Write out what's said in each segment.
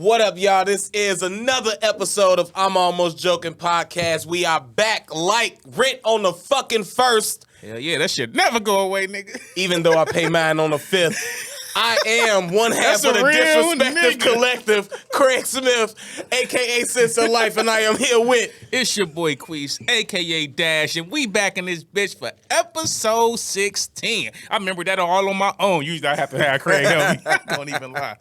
What up, y'all? This is another episode of I'm Almost Joking Podcast. We are back like rent on the fucking 1st. Hell yeah, that shit never go away, nigga. Even though I pay mine on the 5th. I am one half of the Disrespective Collective, Craig Smith, a.k.a. Sense of Life, and I am here with... It's your boy Quis, a.k.a. Dash, and we back in this bitch for episode 16. I remember that all on my own. Usually I have to have Craig help me. Don't even lie.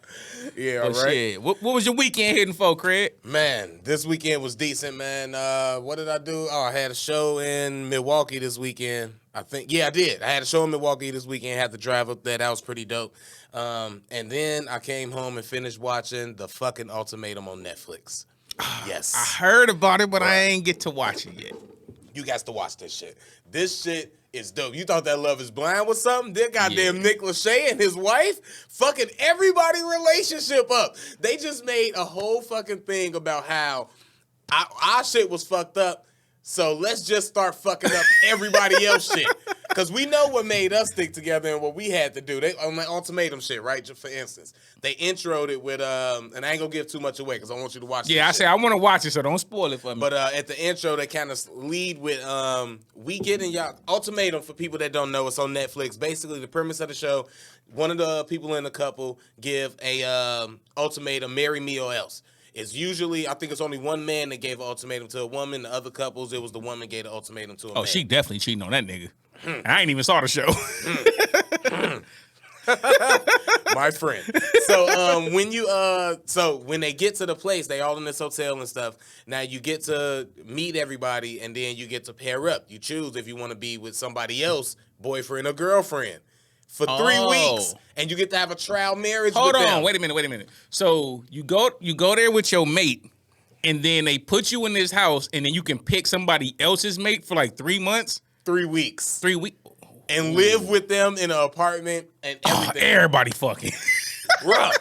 Yeah, all right. Shit. What was your weekend hitting for, Craig? Man, this weekend was decent, man. What did I do? Oh, I had a show in Milwaukee this weekend. I did. I had a show in Milwaukee this weekend. Had to drive up there. That was pretty dope. And then I came home and finished watching The fucking Ultimatum on Netflix. Yes. I heard about it, but I ain't get to watch it yet. You got to watch this shit. This shit is dope. You thought that Love is Blind was something? That goddamn Nick Lachey and his wife fucking everybody relationship up. They just made a whole fucking thing about how our shit was fucked up. So let's just start fucking up everybody else shit. Because we know what made us stick together and what we had to do. They on that ultimatum shit, right? Just for instance, they introed it with, and I ain't going to give too much away because I want you to watch it. Yeah, I say I want to watch it, so don't spoil it for me. But at the intro, they kind of lead with, we getting y'all, ultimatum for people that don't know, it's on Netflix. Basically, the premise of the show, one of the people in the couple give a ultimatum, marry me or else. It's usually, I think it's only one man that gave an ultimatum to a woman. The other couples, it was the woman gave the ultimatum to a man. Oh, she definitely cheating on that nigga. I ain't even saw the show. My friend. So when they get to the place, they all in this hotel and stuff. Now you get to meet everybody, and then you get to pair up. You choose if you want to be with somebody else, boyfriend or girlfriend, for 3 weeks, and you get to have a trial marriage. Hold with on, them. wait a minute. So you go there with your mate, and then they put you in this house, and then you can pick somebody else's mate for like 3 months. 3 weeks. 3 weeks. And live with them in an apartment and everything. Everybody fucking. Bruh.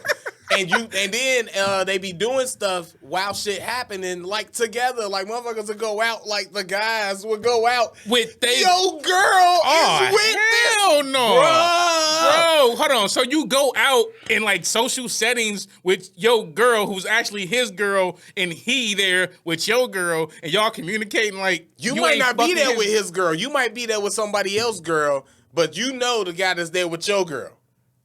And then they be doing stuff while shit happening, like together. Like motherfuckers would go out, like the guys would go out with they. Yo, girl is with hell this. No. Bro, hold on. So you go out in like social settings with your girl who's actually his girl, and he there with your girl, and y'all communicating like you might not be there with his girl. You might be there with somebody else's girl, but you know the guy that's there with your girl.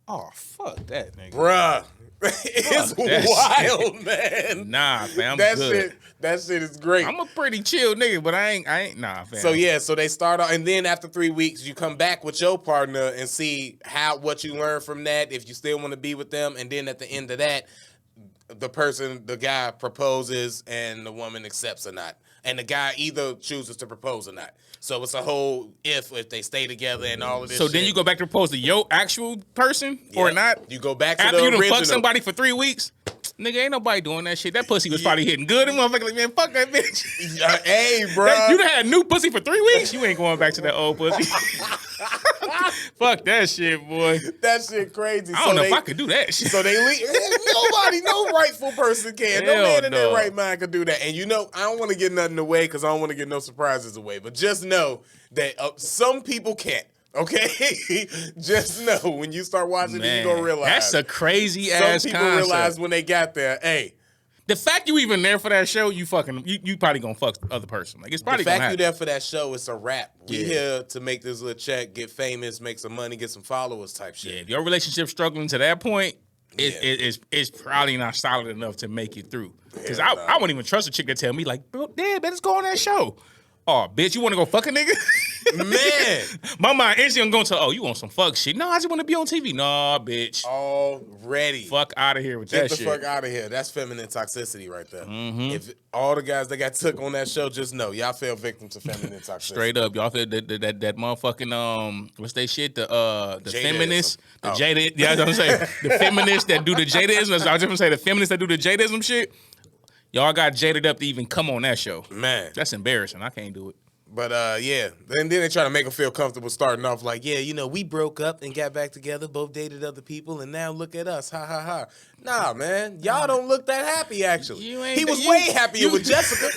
Oh, fuck that, nigga. Bruh. It's wild, man. Nah, fam, I'm good. That shit is great. I'm a pretty chill nigga, but I ain't nah, fam. So they start off, and then after 3 weeks, you come back with your partner and see what you learn from that, if you still want to be with them, and then at the end of that, the guy proposes and the woman accepts or not. And the guy either chooses to propose or not. So it's a whole if they stay together and all of this. So then you go back to propose to your actual person or not? You go back to after the you original. Fuck somebody for 3 weeks? Nigga, ain't nobody doing that shit. That pussy was probably hitting good. And motherfucker like, man, fuck that bitch. Hey, bro. You done had new pussy for 3 weeks? You ain't going back to that old pussy. Fuck that shit, boy. That shit crazy. I don't know if I could do that shit. So they leave. No rightful person can. No man in their right mind could do that. And you know, I don't want to get nothing away because I don't want to get no surprises away. But just know that some people can't. Okay? Just know when you start watching it, you're going to realize. That's a crazy ass concept. Some people realize when they got there, hey. The fact you even there for that show, you probably gonna fuck the other person. Like it's probably the fact you there for that show, it's a wrap. We here to make this little check, get famous, make some money, get some followers type shit. Yeah, if your relationship struggling to that point, it's probably not solid enough to make it through. Because I wouldn't even trust a chick to tell me like, bro, yeah, let's go on that show. Oh, bitch, you want to go fuck a nigga? Man. My mind instantly going to, you want some fuck shit. No, I just want to be on TV. Nah, bitch. Already. Fuck out of here with that shit. Get the fuck out of here. That's feminine toxicity right there. Mm-hmm. If all the guys that got took on that show, just know, y'all fell victim to feminine toxicity. Straight up. Y'all feel that motherfucking, what's that shit? The feminists. The Jada. Yeah, that's what I'm saying. The feminists that do the Jadaism. I was just going to say the feminists that do the Jadaism shit. Y'all got jaded up to even come on that show. Man. That's embarrassing. I can't do it. But, yeah. Then they try to make them feel comfortable starting off like, yeah, we broke up and got back together, both dated other people, and now look at us. Ha, ha, ha. Nah, man. Y'all don't look that happy, actually. He was way happier with Jessica.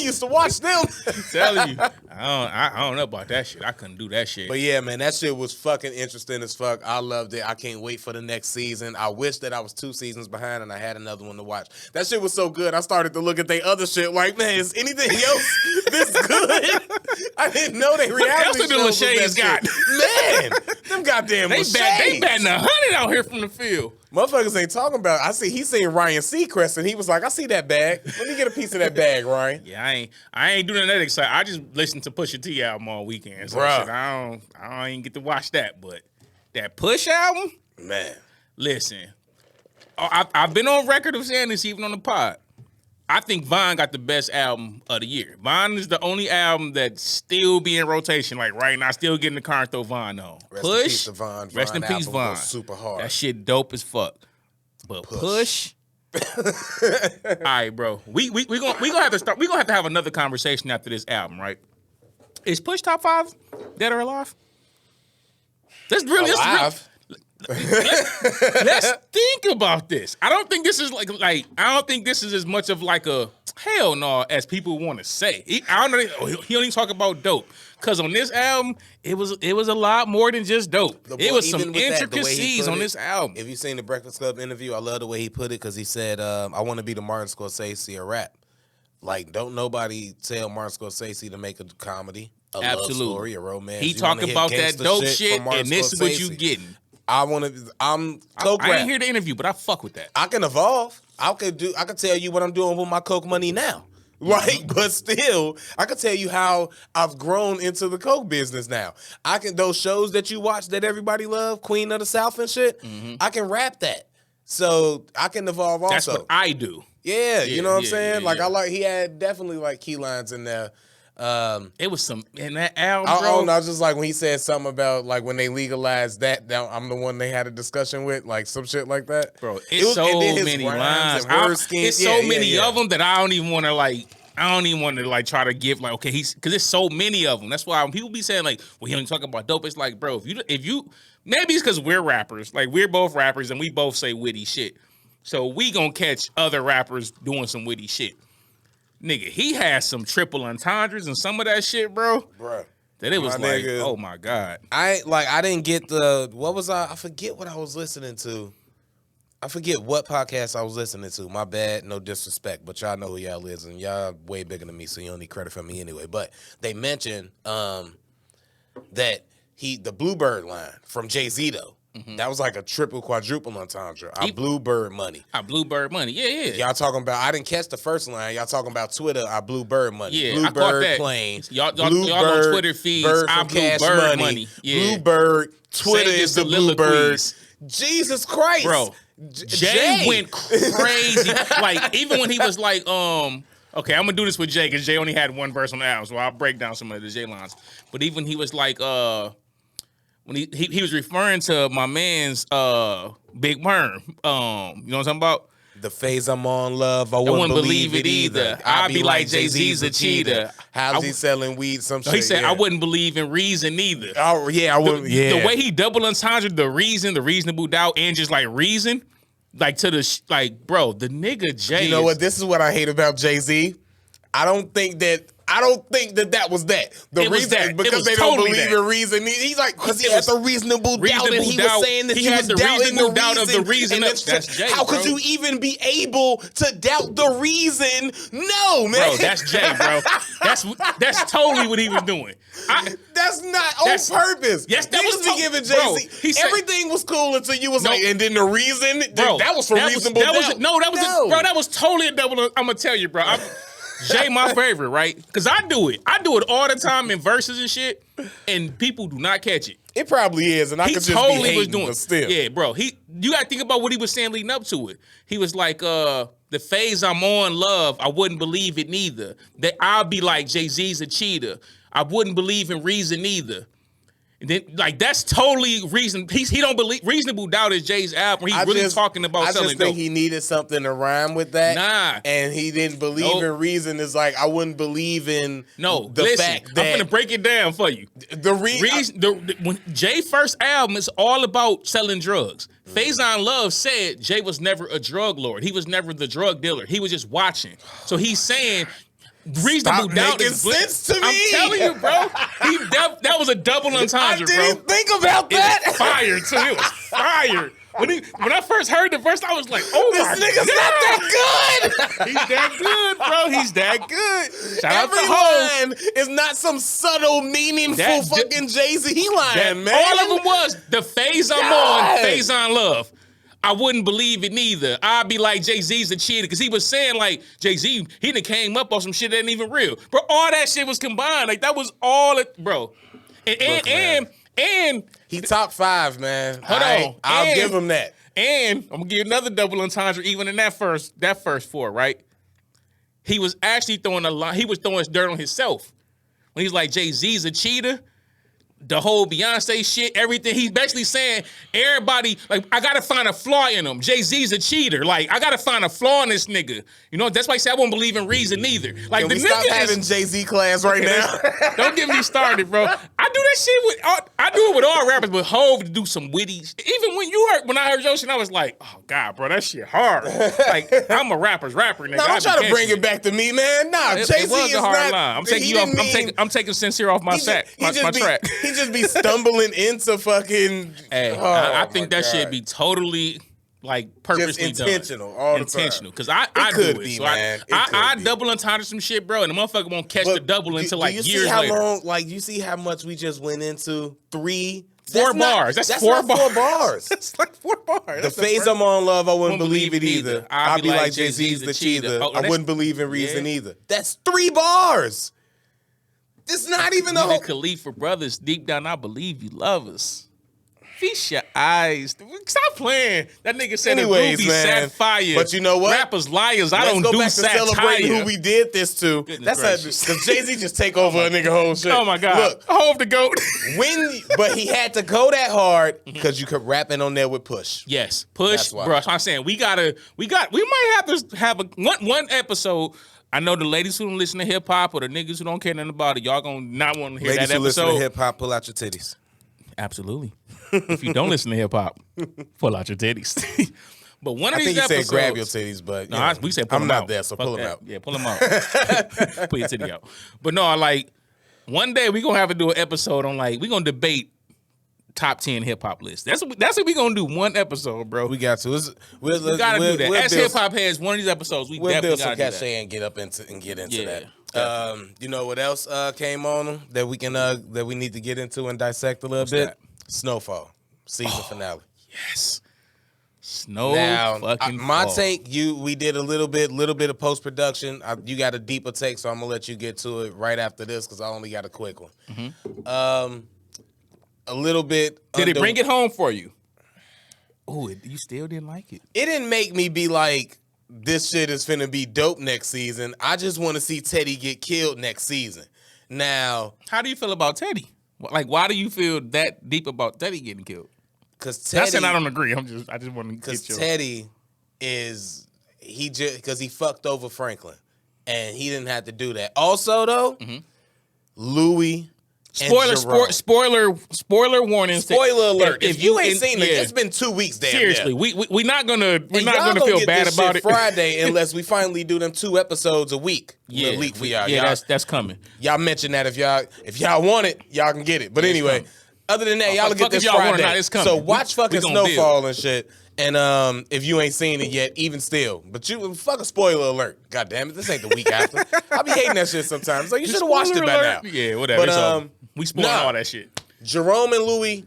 used to watch them. Telling you, I don't know about that shit. I couldn't do that shit. But yeah, man, that shit was fucking interesting as fuck. I loved it. I can't wait for the next season. I wish that I was 2 seasons behind and I had another one to watch. That shit was so good. I started to look at their other shit like, man, is anything else this good? I didn't know they reality shows was that got. Man, them goddamn they batting 100 out here from the field. Motherfuckers ain't talking about. He seen Ryan Seacrest and he was like, I see that bag. Let me get a piece of that bag, Ryan. Yeah, I ain't doing that excited. I just listened to Pusha T album all weekend. So shit, I don't even get to watch that. But that Push album, man. Listen, I've been on record of saying this even on the pod. I think Vine got the best album of the year. Vine is the only album that still be in rotation. Like right now, still get in the car and throw Vine on. Rest Push, in peace to Vine. Rest in peace, Vine. Super hard. That shit dope as fuck. But Push. All right, bro. We gonna have to start. We gonna have to have another conversation after this album, right? Is Push top 5 dead or alive? That's really alive. Let's think about this. I don't think this is like I don't think this is as much of like a hell no as people want to say. I don't know. He don't even talk about dope because on this album it was a lot more than just dope. It was some intricacies on this album. If you seen the Breakfast Club interview, I love the way he put it because he said, "I want to be the Martin Scorsese of rap." Like, don't nobody tell Martin Scorsese to make a comedy, a love story, a romance. He talking about that dope shit, and this is what you getting. I ain't hear the interview, but I fuck with that. I can evolve. I could tell you what I'm doing with my Coke money now. Right? But still, I can tell you how I've grown into the Coke business now. Those shows that you watch that everybody love, Queen of the South and shit, I can rap that. So I can evolve also. That's what I do. Yeah, you know what I'm saying? He had definitely like key lines in there. It was some in that album, bro. I was just like when he said something about like when they legalized that, I'm the one they had a discussion with, like some shit like that. Bro, it's so many lines. It's so many of them that I don't even want to try to give like, okay, because there's so many of them. That's why when people be saying like, well, he only talk about dope. It's like, bro, if you maybe it's because we're rappers, like we're both rappers and we both say witty shit, so we gonna catch other rappers doing some witty shit. Nigga, he has some triple entendres and some of that shit, bro. That it was like, nigga, oh my God. I didn't get I forget what I was listening to. I forget what podcast I was listening to. My bad, no disrespect, but y'all know who y'all is, and y'all way bigger than me, so you don't need credit from me anyway. But they mentioned that the Bluebird line from Jay-Z though. That was like a triple, quadruple entendre. I Bluebird money. Yeah. Y'all talking about, I didn't catch the first line. Y'all talking about Twitter, I Bluebird money. Yeah, Bluebird I caught that. Planes. Y'all on Twitter feeds, I Bluebird money. Yeah. Bluebird, Twitter is the Bluebird. Jesus Christ. Bro, Jay went crazy. Like, even when he was like, okay, I'm gonna do this with Jay, because Jay only had one verse on the album, so I'll break down some of the Jay lines. But even he was like, when he was referring to my man's Big Worm, you know what I'm talking about? The phase I'm on, love, I wouldn't believe it either. I'd be like Jay-Z's a cheater. How's he selling weed? Some shit. He said, I wouldn't believe in reason either. Oh, yeah, I wouldn't. The way he double entendre the reasonable doubt, and just like reason, like to the, bro, the nigga Jay. You know what? This is what I hate about Jay-Z. I don't think that was that. The reason because they don't believe in reason. He's like, because he had the reasonable doubt, and he was saying that he was doubting the doubt of the reason. That's Jay. How could you even be able to doubt the reason? No, man. Bro, that's Jay, bro. That's totally what he was doing. That's not on purpose. Yes, that was giving Jay-Z. Everything was cool until you was like, and then the reason, bro, that was for reasonable doubt. That was totally a double. I'm gonna tell you, bro. Jay, my favorite, right? Because I do it all the time in verses and shit, and people do not catch it. It probably is, and I could just be hating, but still. Yeah, bro. You got to think about what he was saying leading up to it. He was like, the phase I'm on, love, I wouldn't believe it neither. That I'll be like Jay-Z's a cheater. I wouldn't believe in reason either. And then, like, that's totally reason. He don't believe. Reasonable Doubt is Jay's album. He's really talking about selling dope. I just think he needed something to rhyme with that. Nah. And he didn't believe in reason. It's like, I wouldn't believe in the fact that. I'm going to break it down for you. When Jay's first album is all about selling drugs. Faison Love said Jay was never a drug lord. He was never the drug dealer. He was just watching. So he's saying, reasonable Stop doubt making is sense to me. I'm telling you, bro. That was a double entendre, bro. I didn't think about that. It was fire too. It was fire. When I first heard the verse, I was like, "Oh my god, this nigga's not that good." He's that good, bro. He's that good." Shout out to Every Hov. line is not some subtle, meaningful fucking Jay-Z line, man. All of them was the phase I'm on, phase on love. I wouldn't believe it neither. I'd be like, Jay-Z's a cheater. Because he was saying, like, Jay-Z, he done came up on some shit that ain't even real. Bro, all that shit was combined. Like, that was all it, bro. And he top 5, man. Hold on. I'll give him that. And I'm gonna give you another double entendre, even in that first 4, right? He was actually throwing a lot. He was throwing his dirt on himself. When he's like, Jay-Z's a cheater. The whole Beyonce shit, everything. He's basically saying everybody, like, I gotta find a flaw in him. Jay-Z's a cheater. Like, I gotta find a flaw in this nigga. You know, that's why I say I won't believe in reason either. Like, Can the we nigga stop having Jay-Z class right now? Don't get me started, bro. I do that shit with, I do it with all rappers, but Hov to do some witty. Even when I heard your shit, I was like, oh God, bro, that shit hard. Like, I'm a rapper's rapper, nigga. No, don't try to bring it back to me, man. Nah, Jay-Z it was a hard not, line. I'm taking you off. I'm taking Sincere off my track. He just be stumbling into fucking. Hey, I think that shit be totally like purposely just intentional done. all the intentional, time. because I could do it. be, So man. I double entendre some shit, bro, and the motherfucker won't catch the double until like years later. You see how much we just went into? 4 bars. That's 4 not bars. 4 bars. That's like 4 bars. The phase I'm on, love, I wouldn't believe it either. I'd be like Jay-Z's the cheater. I wouldn't believe in reason either. That's 3 bars. It's not even a whole. Khalifa brothers, deep down, I believe you love us. Feast your eyes. Stop playing. That nigga said Anyways, Ruby man. Sapphire. But you know what? Rappers liars. I don't Let's go do back to satire. celebrating who we did this to. Goodness That's because Jay-Z just take over a nigga whole shit. Oh my God. Look, Hov the GOAT. but he had to go that hard because you could rap in on there with Push. Yes, Push, That's why. bro. I'm saying we might have to have one episode. I know the ladies who don't listen to hip hop or the niggas who don't care nothing about it, y'all gonna not want to hear Ladies that who listen episode. to hip hop, pull out your titties. Absolutely. If you don't listen to hip hop, pull out your titties. But one of I these think you episodes, said grab your titties, but no, we said pull I'm them not out. there, so Fuck pull them that. out. Yeah, pull them out. Pull your titty out. But no, like one day we gonna have to do an episode on like we gonna debate top 10 hip hop lists. That's what we gonna do. One episode, bro. We got to. We gotta do that. As hip hop heads, one of these episodes, we we'll definitely build some gotta do that. cachet and get into Yeah. that. You know what else came on them that we can that we need to get into and dissect a little bit? that? Snowfall season finale. Yes. Now, my fall. take, we did a little bit of post production. You got a deeper take, so I'm gonna let you get to it right after this because I only got a quick one. Mm-hmm. A little bit. Did it bring it home for you? Oh, you still didn't like it? It didn't make me be like, this shit is finna be dope next season. I just want to see Teddy get killed next season. Now, how do you feel about Teddy? Like, why do you feel that deep about Teddy getting killed? Because Teddy, that's I don't agree. I just want to get your. Teddy because he fucked over Franklin, and he didn't have to do that. Also, though, Louis. Spoiler warning. Spoiler alert! If you ain't seen it, it's been 2 weeks. Damn, seriously, we're not gonna feel bad about it Friday unless we finally do them 2 episodes a week. Yeah, leak for y'all. Yeah, that's coming. Y'all mention that if y'all want it, y'all can get it. But anyway, other than that, y'all will get this Friday. So watch fucking Snowfall and shit. And if you ain't seen it yet, even still, but you fuck a spoiler alert. God damn it, this ain't the week after. I be hating that shit sometimes. So you should have watched it by now. Yeah, whatever. But we spoiled all that shit. Jerome and Louis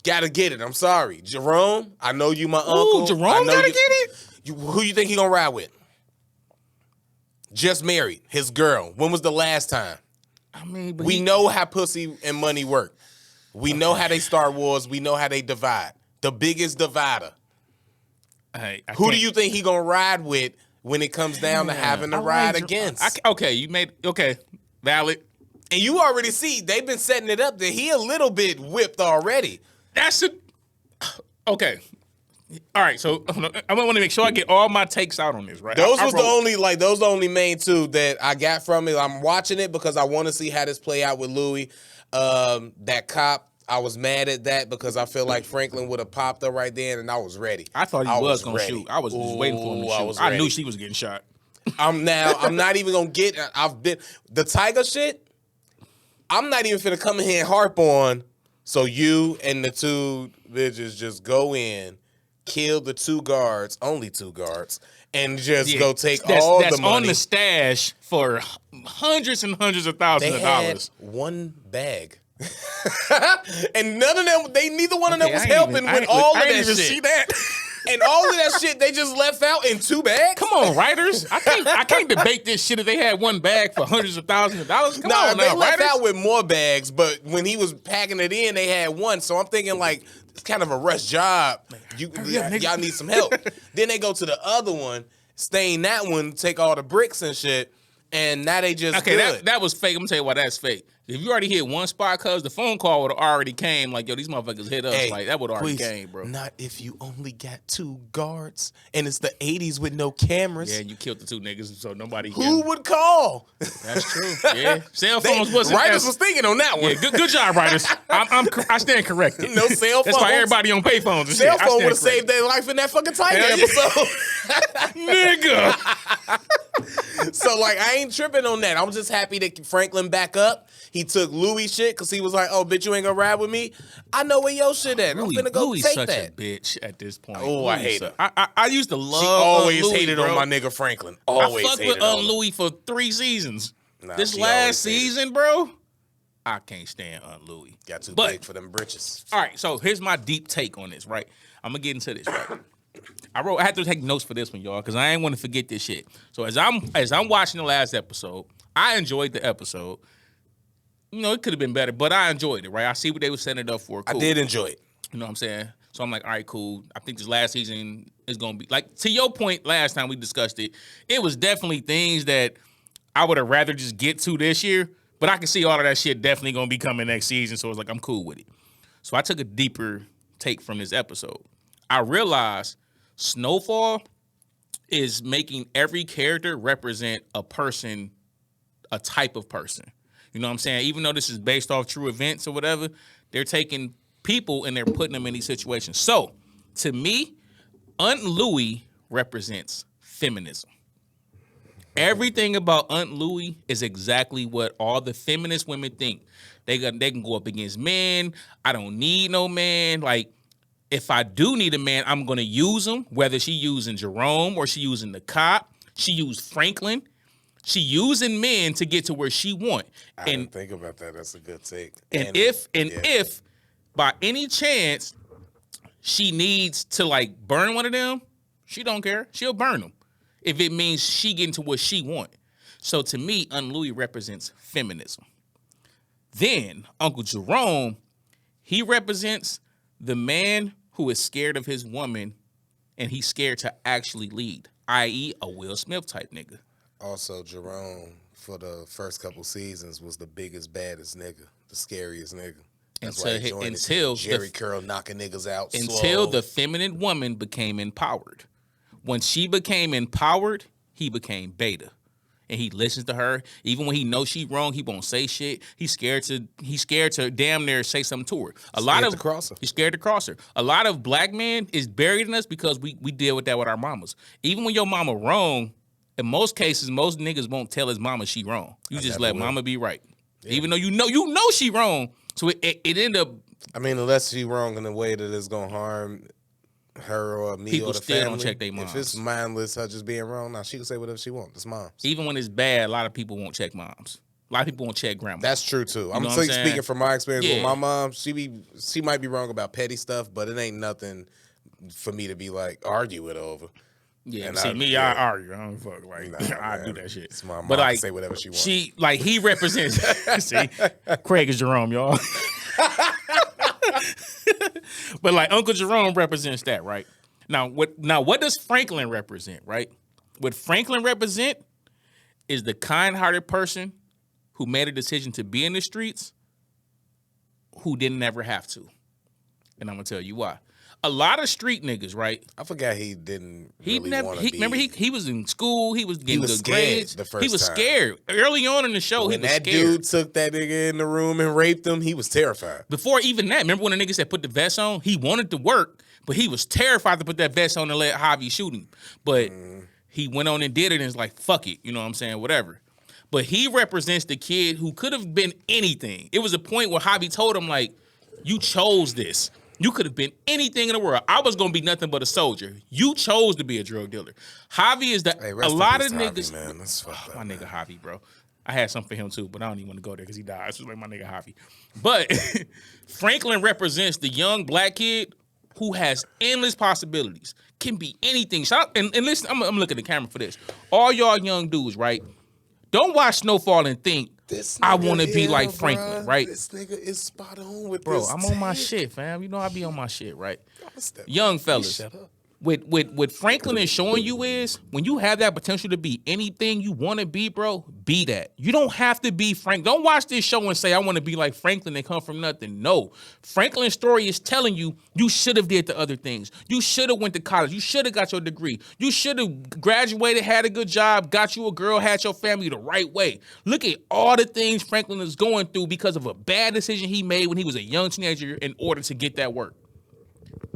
gotta get it. I'm sorry, Jerome. I know you, my uncle. Jerome gotta get it. Who you think he gonna ride with? Just married his girl. When was the last time? I mean, we know how pussy and money work. We know how they start wars. We know how they divide. The biggest divider. Who do you think he gonna ride with when it comes down to having to ride against? Valid. And you already see they've been setting it up that he a little bit whipped already. Okay. All right, so I want to make sure I get all my takes out on this, right? Those the only main 2 that I got from it. I'm watching it because I want to see how this play out with Louis. That cop, I was mad at that because I feel like Franklin would have popped her right then, and I was ready. I thought he was gonna shoot. I was just waiting for him to shoot. I knew she was getting shot. I'm not even gonna get. I've been the Tiger shit. I'm not even finna come in here and harp on. So you and the two bitches just go in, kill the only two guards, and just go take all the money. That's on the stash for hundreds and hundreds of thousands of dollars. One bag. And none of them, neither one of them was helping with all of that shit. I didn't even see that. And all of that shit they just left out in 2 bags? Come on, writers. I can't debate this shit if they had one bag for hundreds of thousands of dollars. Come on now, they left out with more bags, but when he was packing it in, they had one. So I'm thinking like, it's kind of a rush job. Y'all need some help. Then they go to the other one, stain that one, take all the bricks and shit, and now they just good. That was fake. I'm gonna tell you why that's fake. If you already hit one spot, cuz the phone call would have already came. Like, yo, these motherfuckers hit us. Like, that would have already came, bro. Not if you only got 2 guards and it's the 80s with no cameras. Yeah, you killed the 2 niggas, so nobody. Who would call? That's true. Yeah, cell phones wasn't. Writers was thinking on that one. Yeah, good job, writers. I stand corrected. No cell phones. That's why everybody on payphones and cell shit. Phone would have saved their life in that fucking Tiger episode. Nigga. So like, I ain't tripping on that. I'm just happy that Franklin back up. He took Louis shit because he was like, "Oh, bitch, you ain't gonna ride with me." I know where your shit at. I'm finna go Louis take such that. A bitch at this point. Oh, I hate her. I used to love. She always Louis, hated bro. on my nigga Franklin. Always I fucked hated with on Louis for 3 seasons. Nah, this last season, bro, I can't stand Louis. Got too big for them britches. All right, so here's my deep take on this. Right, I'm gonna get into this. Right. I had to take notes for this one, y'all, because I ain't want to forget this shit. So as I'm watching the last episode, I enjoyed the episode. You know, it could have been better, but I enjoyed it, right? I see what they were setting it up for. Cool. I did enjoy it. You know what I'm saying? So I'm like, all right, cool. I think this last season is going to be, like, to your point last time we discussed it, it was definitely things that I would have rather just get to this year, but I can see all of that shit definitely going to be coming next season, so it's like, I'm cool with it. So I took a deeper take from this episode. I realized Snowfall is making every character represent a person, a type of person. You know what I'm saying? Even though this is based off true events or whatever, they're taking people and they're putting them in these situations. So, to me, Aunt Louie represents feminism. Everything about Aunt Louie is exactly what all the feminist women think. They can go up against men. I don't need no man. Like, if I do need a man, I'm going to use him, whether she using Jerome or she using the cop. She used Franklin. She using men to get to where she want. I didn't think about that. That's a good take. And if by any chance she needs to like burn one of them, she don't care. She'll burn them if it means she getting to what she want. So to me, Aunt Louie represents feminism. Then Uncle Jerome, he represents the man who is scared of his woman and he's scared to actually lead, i.e. a Will Smith type nigga. Also, Jerome, for the first couple seasons, was the biggest, baddest nigga, the scariest nigga. That's why he joined until Jerry Curl knocking niggas out. Until the feminine woman became empowered. When she became empowered, he became beta. And he listens to her. Even when he knows she wrong, he won't say shit. He's scared to damn near say something to her. He's scared to cross her. A lot of black men is buried in us because we deal with that with our mamas. Even when your mama wrong, in most cases, most niggas won't tell his mama she wrong. You just let mama be right. Yeah. Even though you know she wrong. So it ended up. I mean, unless she wrong in a way that is gonna harm her or me people or the still family. Don't check their moms. If it's mindless, her just being wrong, now she can say whatever she wants. It's moms. Even when it's bad, a lot of people won't check moms. A lot of people won't check grandma. That's true too. I'm speaking from my experience with my mom. She might be wrong about petty stuff, but it ain't nothing for me to be like argue it over. Yeah, and I argue. I don't fuck I do that shit. It's my mom. But like, say whatever she wants. He represents. See, Craig is Jerome, y'all. But like Uncle Jerome represents that, right? Now what does Franklin represent, right? What Franklin represent is the kind-hearted person who made a decision to be in the streets who didn't ever have to. And I'm gonna tell you why. A lot of street niggas, right? I forgot he didn't really want to be. Remember, he was in school. He was getting good scared grades. The first he was time. scared. Early on in the show, when he was scared. that dude took that nigga in the room and raped him, he was terrified. Before even that, remember when the nigga said put the vest on? He wanted to work, but he was terrified to put that vest on and let Javi shoot him. But he went on and did it and it's like, fuck it, you know what I'm saying, whatever. But he represents the kid who could have been anything. It was a point where Javi told him, like, you chose this. You could have been anything in the world. I was gonna be nothing but a soldier. You chose to be a drug dealer. Javi is a lot of niggas. Javi, man. That's fucked up, my nigga Javi, bro. I had something for him too, but I don't even want to go there because he died. It's just like my nigga Javi. But Franklin represents the young black kid who has endless possibilities. Can be anything. Shout out, and listen, I'm looking at the camera for this. All y'all young dudes, right? Don't watch Snowfall and think, I want to be like Franklin, right? This nigga is spot on with bro, this. I'm on my shit, fam. You know I be on my shit, right? Young fellas. Shut up. What Franklin is showing you is when you have that potential to be anything you want to be, bro, be that. You don't have to be Frank. Don't watch this show and say I want to be like Franklin and come from nothing. No. Franklin's story is telling you you should have did the other things. You should have went to college. You should have got your degree. You should have graduated, had a good job, got you a girl, had your family the right way. Look at all the things Franklin is going through because of a bad decision he made when he was a young teenager in order to get that work.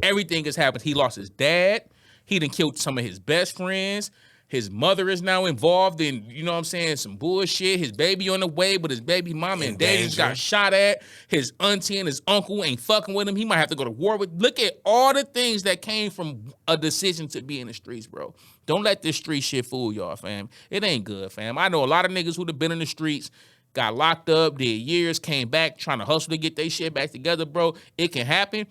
Everything has happened. He lost his dad. He done killed some of his best friends. His mother is now involved in, you know what I'm saying, some bullshit. His baby on the way, but his baby mama and daddy just got shot at. His auntie and his uncle ain't fucking with him. He might have to go to war with. Look at all the things that came from a decision to be in the streets, bro. Don't let this street shit fool y'all, fam. It ain't good, fam. I know a lot of niggas who'd have been in the streets, got locked up, did years, came back, trying to hustle to get their shit back together, bro. It can happen.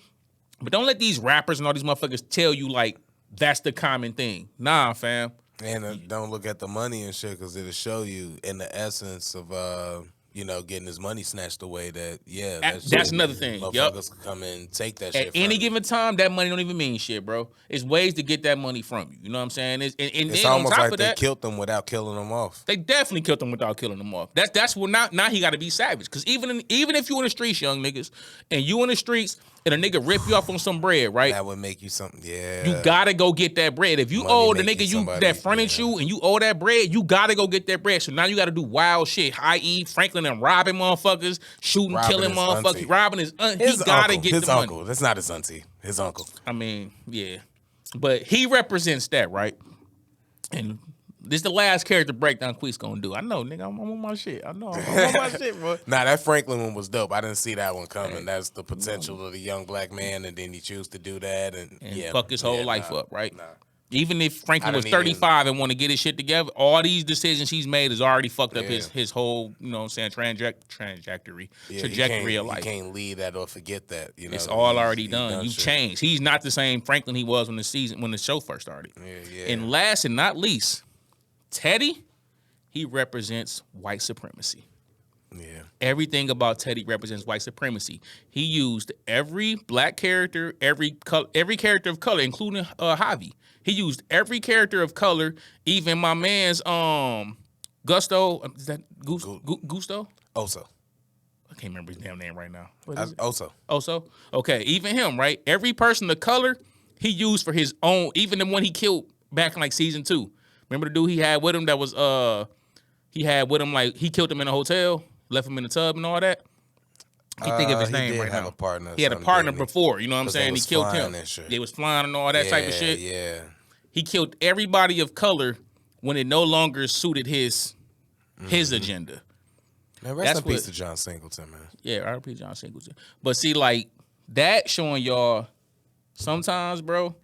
But don't let these rappers and all these motherfuckers tell you, like, that's the common thing. Nah, fam. And don't look at the money and shit because it'll show you in the essence of, getting his money snatched away that, that's another thing. Motherfuckers can come and take that shit at any given time, that money don't even mean shit, bro. It's ways to get that money from you. You know what I'm saying? It's then almost on top like of they that, killed them without killing them off. They definitely killed them without killing them off. That's what now he got to be savage. Because even if you in the streets, young niggas, and you in the streets, and a nigga rip you off on some bread, right? That would make you something, yeah. You gotta go get that bread. If you owe the nigga that fronted you and you owe that bread, you gotta go get that bread. So now you gotta do wild shit, i.e. Franklin and robbing motherfuckers, shooting, killing motherfuckers, auntie. robbing his aunt. He gotta get the uncle. money. That's not his auntie. His uncle. I mean, yeah. But he represents that, right? And this is the last character breakdown Quis gonna do. I know, nigga, I'm on my shit. I know, I'm on my shit, bro. Nah, that Franklin one was dope. I didn't see that one coming. That's the potential of the young black man, and then he choose to do that, and fuck his whole life up, right? Nah. Even if Franklin was 35 and want to get his shit together, all these decisions he's made has already fucked up his whole, you know what I'm saying, trajectory of life. You can't leave that or forget that. You know, it's all already done. You've changed. He's not the same Franklin he was when the show first started. Yeah. And last and not least, Teddy, he represents white supremacy. Yeah. Everything about Teddy represents white supremacy. He used every black character, every character of color, including Javi. He used every character of color, even my man's Gusto. Is that Gusto? Oso. I can't remember his damn name right now. Oso. Okay, even him, right? Every person of color he used for his own. Even the one he killed back in like season 2. Remember the dude he had with him that was like he killed him in a hotel, left him in the tub and all that. I can't think of his name right now. He had a partner before, you know what I'm saying? He killed him. They was flying and all that type of shit. Yeah. He killed everybody of color when it no longer suited his agenda. Man, rest in peace to John Singleton, man. Yeah, R.I.P. John Singleton. But see, like that showing y'all sometimes, bro,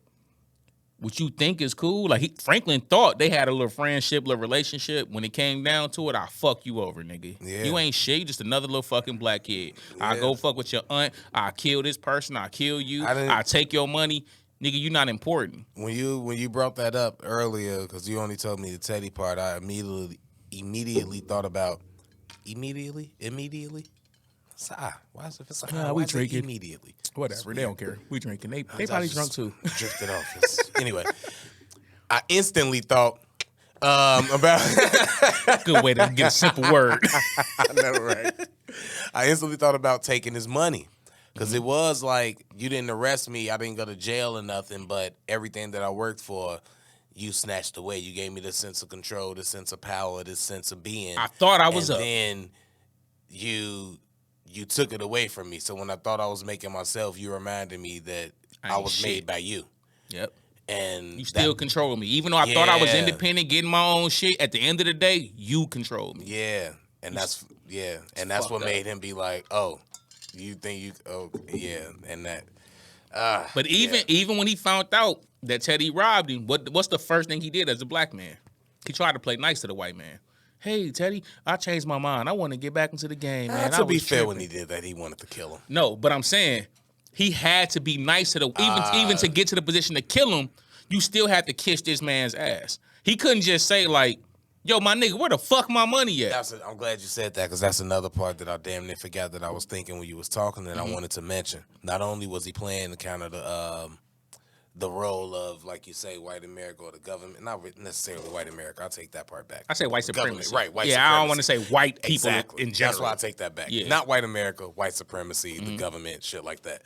what you think is cool. Like Franklin thought they had a little friendship, little relationship. When it came down to it, I'll fuck you over, nigga. Yeah. You ain't shit. You just another little fucking black kid. Yeah. I go fuck with your aunt. I kill this person. I kill you. I take your money. Nigga, you not important. When you brought that up earlier, because you only told me the Teddy part, I immediately thought about immediately. Why is it? We drinking immediately. Whatever. They don't care. We drinking. They probably drunk too. Drifted off. Anyway, I instantly thought about. Good way to get a simple word. I know, right? I instantly thought about taking his money. Because it was like, you didn't arrest me, I didn't go to jail or nothing, but everything that I worked for, you snatched away. You gave me the sense of control, the sense of power, the sense of being. I thought I was up. And then you took it away from me. So when I thought I was making myself, you reminded me that I was made by you. Yep. And you still control me. Even though I thought I was independent, getting my own shit, at the end of the day, you control me. Yeah. And that's what made him be like, oh, you think you and that. But even when he found out that Teddy robbed him, what's the first thing he did as a black man? He tried to play nice to the white man. Hey, Teddy, I changed my mind. I want to get back into the game, man. To be fair, when he did that, he wanted to kill him. No, but I'm saying he had to be nice to even to get to the position to kill him. You still had to kiss this man's ass. He couldn't just say like, "Yo, my nigga, where the fuck my money at?" I'm glad you said that because that's another part that I damn near forgot that I was thinking when you was talking that I wanted to mention. Not only was he playing kind of the role of, like you say, white America or the government, not necessarily white America. I'll take that part back. I say white supremacy. Right, white supremacy. I don't want to say white people in general. That's why I take that back. Yeah. Not white America, white supremacy, the government, shit like that.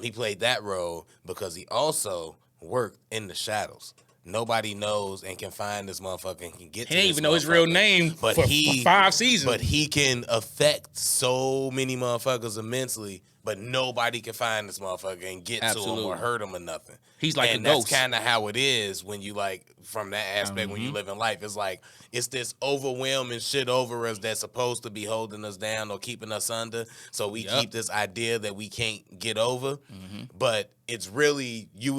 He played that role because he also worked in the shadows. Nobody knows and can find this motherfucker and can get to this. He didn't even know his real name for 5 seasons. But he can affect so many motherfuckers immensely, but nobody can find this motherfucker and get to him or hurt him or nothing. He's like a ghost. And that's kind of how it is when you from that aspect when you live in life. It's like it's this overwhelming shit over us that's supposed to be holding us down or keeping us under. So we keep this idea that we can't get over, but it's really you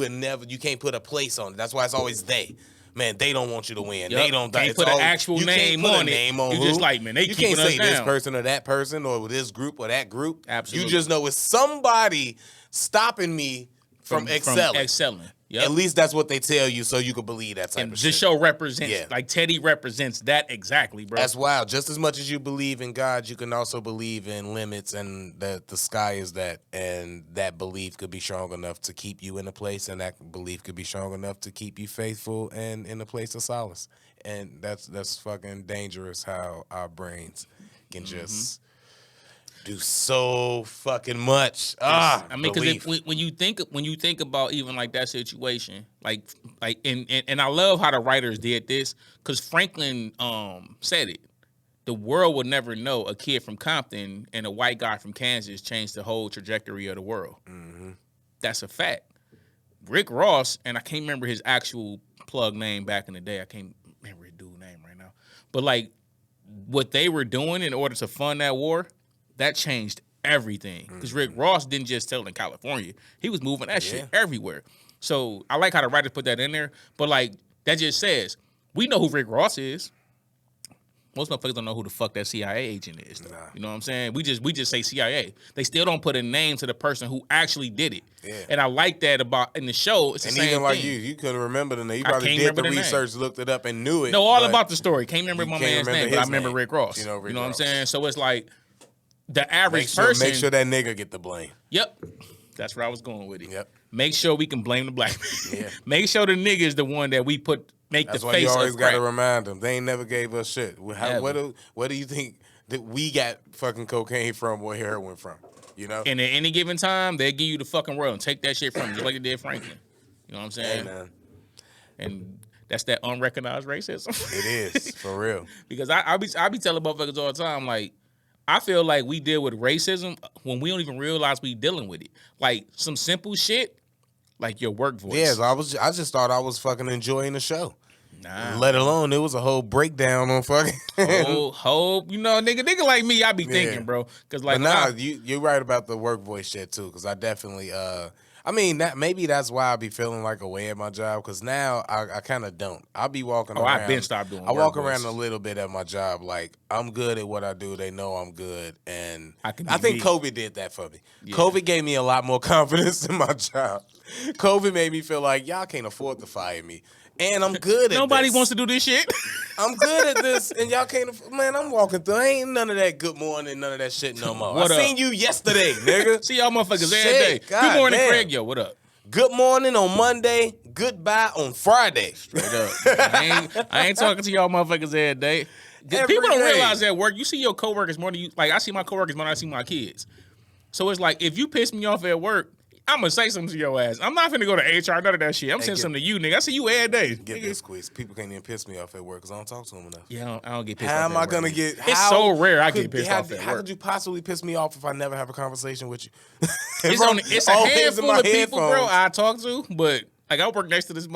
can't put a place on it. That's why it's always they. Man, they don't want you to win. They don't. Can't put an actual name on it. You just like, man, they keeping us down. You can't say this person or that person or this group or that group. Absolutely. You just know it's somebody stopping me from excelling. Yep. At least that's what they tell you, so you can believe that type of shit. The show represents, like Teddy represents that exactly, bro. That's wild. Just as much as you believe in God, you can also believe in limits and that the sky is that, and that belief could be strong enough to keep you in a place, and that belief could be strong enough to keep you faithful and in a place of solace. And that's fucking dangerous how our brains can just do so fucking much. I mean, because when you think about even like that situation, and I love how the writers did this because Franklin said it. The world will never know a kid from Compton and a white guy from Kansas changed the whole trajectory of the world. That's a fact. Rick Ross, and I can't remember his actual plug name back in the day. I can't remember his dude's name right now. But like what they were doing in order to fund that war, that changed everything. Because Rick Ross didn't just tell in California. He was moving that shit everywhere. So I like how the writers put that in there. But like that just says, we know who Rick Ross is. Most motherfuckers don't know who the fuck that CIA agent is. Nah. You know what I'm saying? We just say CIA. They still don't put a name to the person who actually did it. Yeah. And I like that about in the show. It's the same even like thing. you couldn't remember the name. You probably did the research, looked it up, and knew it. No, all about the story. Can't remember my man's name, but I remember Rick Ross. You know what I'm saying? So it's like the average person. Make sure that nigga get the blame. Yep. That's where I was going with it. Yep. Make sure we can blame the black man. Yeah. Make sure the nigga is the one that we make That's the why face you always of got to crack. remind them. They ain't never gave us shit. Where do you think that we got fucking cocaine from or heroin from? You know? And at any given time, they give you the fucking world and take that shit from you, just like it did Franklin. You know what I'm saying? Hey, man. And that's that unrecognized racism. It is, for real. Because I be telling motherfuckers all the time, like, I feel like we deal with racism when we don't even realize we dealing with it. Like, some simple shit, like your work voice. Yeah, I just thought I was fucking enjoying the show. Nah. Let alone it was a whole breakdown on fucking whole nigga like me, I be thinking, bro. Cause like, but you're right about the work voice shit too. Cause I definitely, I mean, maybe that's why I be feeling like a way at my job. Cause now I kind of don't. I'll be walking around. I've been stopped doing. I walk around a little bit at my job. Like I'm good at what I do. They know I'm good, and I think COVID did that for me. Yeah. COVID gave me a lot more confidence in my job. COVID made me feel like y'all can't afford to fire me. And I'm good at this. Nobody wants to do this shit. I'm good at this, and y'all can't. Man, I'm walking through. Ain't none of that good morning, none of that shit no more. I seen you yesterday, nigga. See y'all motherfuckers every day. Good morning, Craig. Yo, what up? Good morning on Monday. Goodbye on Friday. Straight up. I ain't talking to y'all motherfuckers every day. People don't realize at work, you see your coworkers more than you. Like I see my coworkers more than I see my kids. So it's like if you piss me off at work, I'm gonna say something to your ass. I'm not finna go to HR, none of that shit. I'm saying something to you, nigga. I see you every day. Get this, Quis. People can't even piss me off at work because I don't talk to them enough. Yeah, I don't get pissed off. How am I gonna get? It's so rare I get pissed off at work. How could you possibly piss me off if I never have a conversation with you? It's a handful of people, bro, I talk to, but Like I work next to this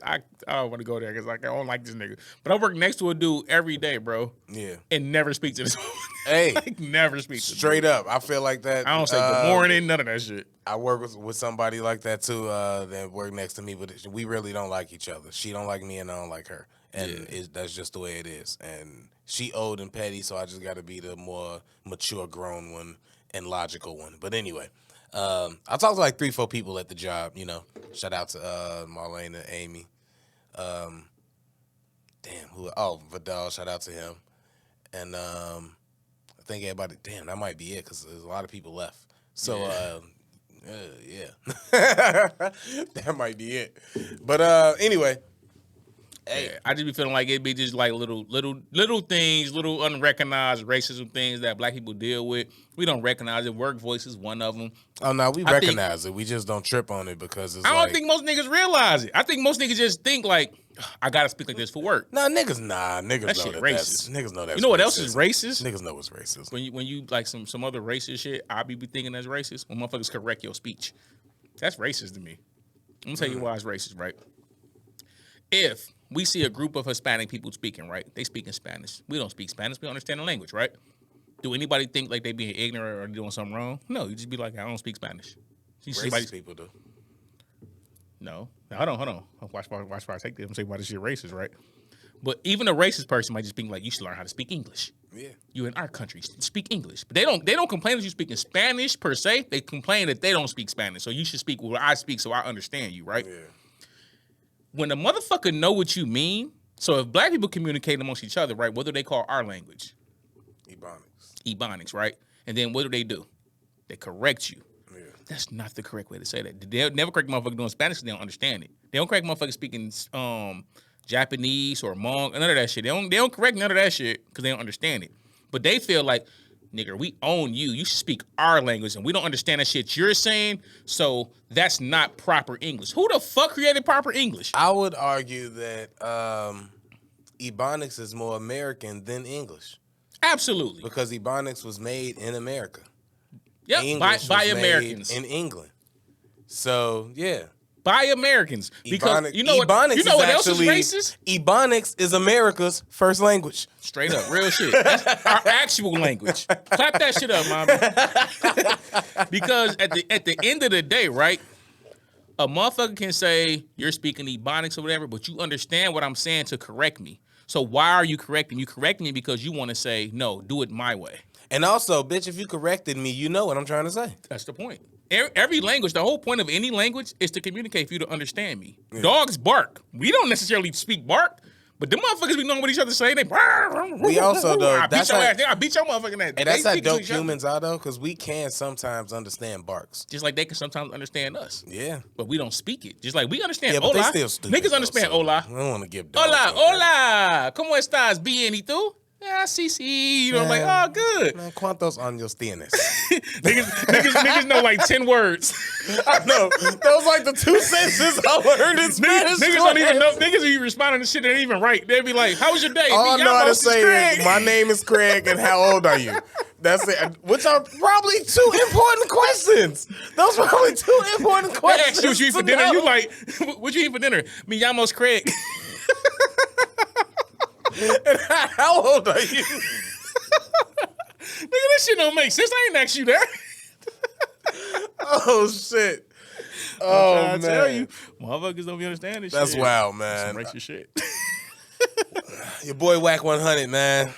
I don't want to go there because like I don't like this nigga. But I work next to a dude every day, bro. Yeah. And never speak to this. Hey, like never speak to straight up. I feel like that. I don't say good morning, none of that shit. I work with somebody like that too. That work next to me, but we really don't like each other. She don't like me, and I don't like her, and that's just the way it is. And she old and petty, so I just got to be the more mature, grown one and logical one. But anyway. I talked to like 3-4 people at the job, you know. Shout out to Marlene and Amy. Vidal, shout out to him. And I think everybody, that might be it because there's a lot of people left. So, yeah. That might be it. But anyway. Hey, I just be feeling like it'd be just like little things, little unrecognized racism things that black people deal with. We don't recognize it. Work voice is one of them. Oh no, we recognize it. We just don't trip on it because I don't think most niggas realize it. I think most niggas just think like, I gotta speak like this for work. Niggas that know shit that racist. Niggas know that. You know what else is racist? Niggas know what's racist. When you like some other racist shit, I be thinking that's racist. When motherfuckers correct your speech, that's racist to me. I'm gonna tell you why it's racist, right? If we see a group of Hispanic people speaking, right? They speak in Spanish. We don't speak Spanish. We don't understand the language, right? Do anybody think like they being ignorant or doing something wrong? No, you just be like, I don't speak Spanish. Racist people do. No. Hold on. Watch where I take this. I'm saying why this shit racist, right? But even a racist person might just be like, you should learn how to speak English. Yeah. You in our country, speak English. But they don't complain that you speak in Spanish per se. They complain that they don't speak Spanish. So you should speak what I speak so I understand you, right? Yeah. When a motherfucker know what you mean, so if black people communicate amongst each other, right, what do they call our language? Ebonics, right? And then what do? They correct you. Yeah. That's not the correct way to say that. They'll never correct motherfucker doing Spanish because they don't understand it. They don't correct motherfuckers speaking Japanese or Hmong, none of that shit. They don't correct none of that shit because they don't understand it. But they feel like, nigga, we own you. You should speak our language, and we don't understand that shit you're saying, so that's not proper English. Who the fuck created proper English? I would argue that Ebonics is more American than English. Absolutely. Because Ebonics was made in America. Yep, by Americans. In England. So, yeah. By Americans. Because you know what else is racist? Ebonics is America's first language. Straight up, real shit. That's our actual language. Clap that shit up, mommy. Because at the end of the day, right, a motherfucker can say you're speaking Ebonics or whatever, but you understand what I'm saying to correct me. So why are you correcting me? You correcting me because you want to say, no, do it my way. And also, bitch, if you corrected me, you know what I'm trying to say. That's the point. Every language, the whole point of any language is to communicate for you to understand me. Yeah. Dogs bark. We don't necessarily speak bark, but them motherfuckers be knowing what each other say. We also, though, I beat your motherfucking ass. And that's how dope humans are, though, because we can sometimes understand barks. Just like they can sometimes understand us. Yeah. But we don't speak it. Just like we understand hola. But they still stupid. Niggas understand hola. I don't want to give dogs. Hola. ¿Cómo estás? Bien, ¿y tú? Yeah, sí. You know, like, oh, good. Man, ¿cuántos años tienes? niggas know like 10 words. I know. Those like the 2 sentences I learned in Spanish. Niggas don't even know. Niggas be responding to shit they ain't even right. They be like, how was your day? All I know how to say is, my name is Craig and how old are you? That's it. Which are probably 2 important questions. Those are probably 2 important questions. They ask you what you eat for dinner. You like, what you eat for dinner? Me llamo Craig. And how old are you? Nigga, this shit don't make sense. I ain't asked you that. Oh, shit. Oh, man. I tell you, motherfuckers don't be understanding this shit. That's wild, man. Some racist shit. Your boy Whack 100, man.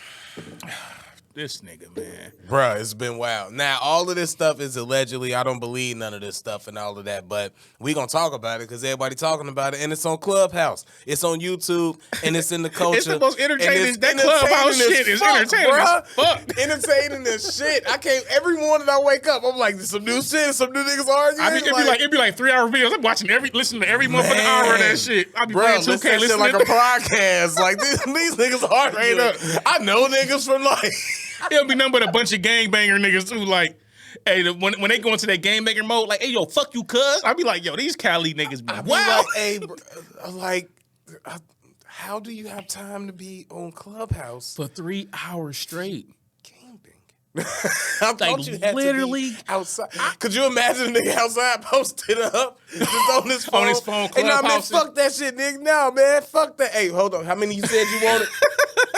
This nigga, man. Bruh, it's been wild. Now, all of this stuff is allegedly. I don't believe none of this stuff and all of that, but we gonna talk about it because everybody talking about it, and it's on Clubhouse. It's on YouTube, and it's in the culture. It's the most entertaining. That Clubhouse shit is entertaining as fuck. Entertaining as shit. I can't. Every morning I wake up, I'm like, there's some new shit, some new niggas arguing. It'd be like 3-hour videos. I'm watching listening to every motherfucking hour of that shit. I be playing 2K, listening like a podcast. Like these niggas arguing. I know niggas from like. It'll be nothing but a bunch of gangbanger niggas too. Like, hey, when they go into that gangbanger mode, like, hey, yo, fuck you, cuz. I be like, yo, these Cali niggas be wow. Like, hey, like, how do you have time to be on Clubhouse for 3 hours straight? I Like, thought you had literally to be outside. Could you imagine a nigga outside posted up just on his phone? On his phone, Hey, nah, man, Clubhouse. fuck that shit, nigga. No, man, fuck that. Hey, hold on. How many you said you wanted?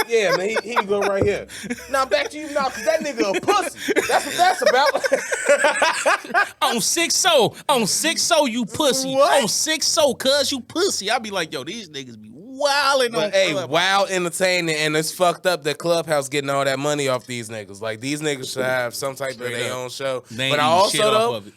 Yeah, man, here you go right here. Now back to you now, cause that nigga a pussy. That's what that's about. On 6-0, you pussy. What? On 6-0, cuz you pussy. I be like, yo, these niggas be wilding on But hey, Clubhouse. wild entertaining, and it's fucked up that Clubhouse getting all that money off these niggas. Like these niggas should have some type of their own show. They ain't But I eating shit also off though, of it.